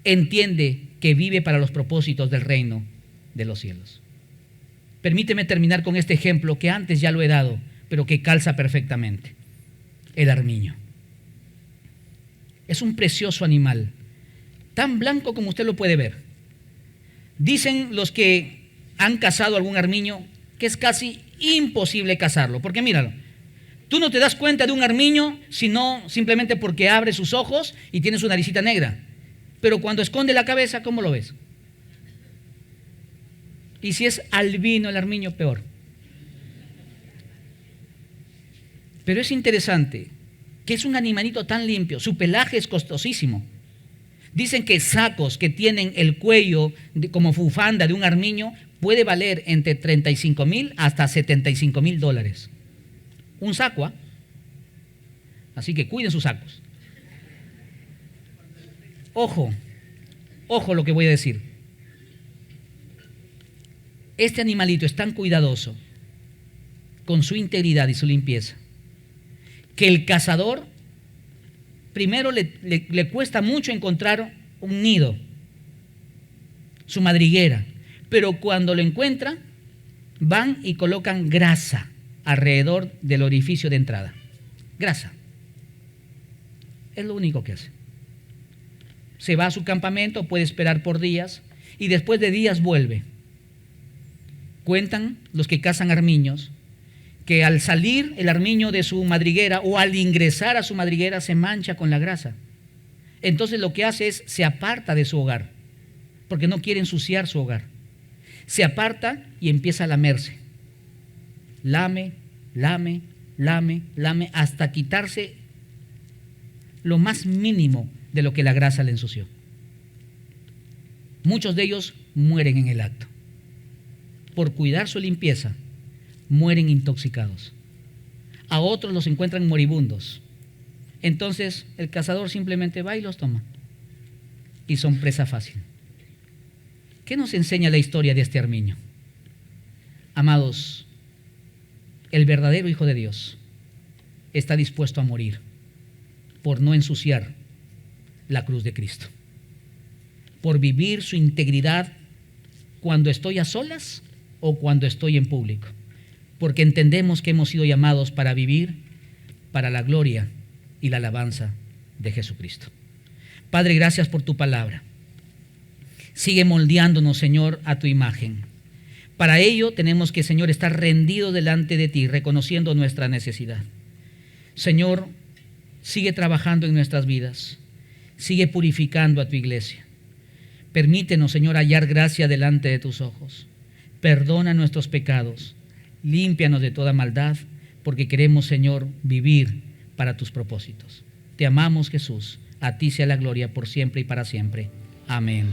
entiende que vive para los propósitos del reino de los cielos. Permíteme terminar con este ejemplo que antes ya lo he dado, pero que calza perfectamente. El armiño. Es un precioso animal, tan blanco como usted lo puede ver. Dicen los que han cazado algún armiño que es casi imposible cazarlo, porque míralo, tú no te das cuenta de un armiño sino simplemente porque abre sus ojos y tiene su naricita negra. Pero cuando esconde la cabeza, ¿cómo lo ves? Y si es albino el armiño, peor. Pero es interesante que es un animalito tan limpio, su pelaje es costosísimo. Dicen que sacos que tienen el cuello como bufanda de un armiño puede valer entre 35,000 hasta 75,000 dólares. Un saco, ¿ah? Así que cuiden sus sacos. Ojo, ojo lo que voy a decir. Este animalito es tan cuidadoso con su integridad y su limpieza que el cazador primero le cuesta mucho encontrar un nido, su madriguera, pero cuando lo encuentra van y colocan grasa alrededor del orificio de entrada. Grasa. Es lo único que hace. Se va a su campamento, puede esperar por días y después de días vuelve. Cuentan los que cazan armiños que al salir el armiño de su madriguera o al ingresar a su madriguera se mancha con la grasa. Entonces lo que hace es se aparta de su hogar porque no quiere ensuciar su hogar. Se aparta y empieza a lamerse. Lame, lame, lame, lame hasta quitarse lo más mínimo de lo que la grasa le ensució. Muchos de ellos mueren en el acto. Por cuidar su limpieza, mueren intoxicados. A otros los encuentran moribundos. Entonces el cazador simplemente va y los toma. Y son presa fácil. ¿Qué nos enseña la historia de este armiño? Amados, el verdadero Hijo de Dios está dispuesto a morir por no ensuciar la cruz de Cristo, por vivir su integridad cuando estoy a solas o cuando estoy en público, porque entendemos que hemos sido llamados para vivir para la gloria y la alabanza de Jesucristo. Padre, gracias por tu palabra. Sigue moldeándonos, Señor, a tu imagen. Para ello tenemos que, Señor, estar rendidos delante de ti, reconociendo nuestra necesidad. Señor, sigue trabajando en nuestras vidas. Sigue purificando a tu iglesia. Permítenos, Señor, hallar gracia delante de tus ojos. Perdona nuestros pecados. Límpianos de toda maldad, porque queremos, Señor, vivir para tus propósitos. Te amamos, Jesús. A ti sea la gloria por siempre y para siempre. Amén.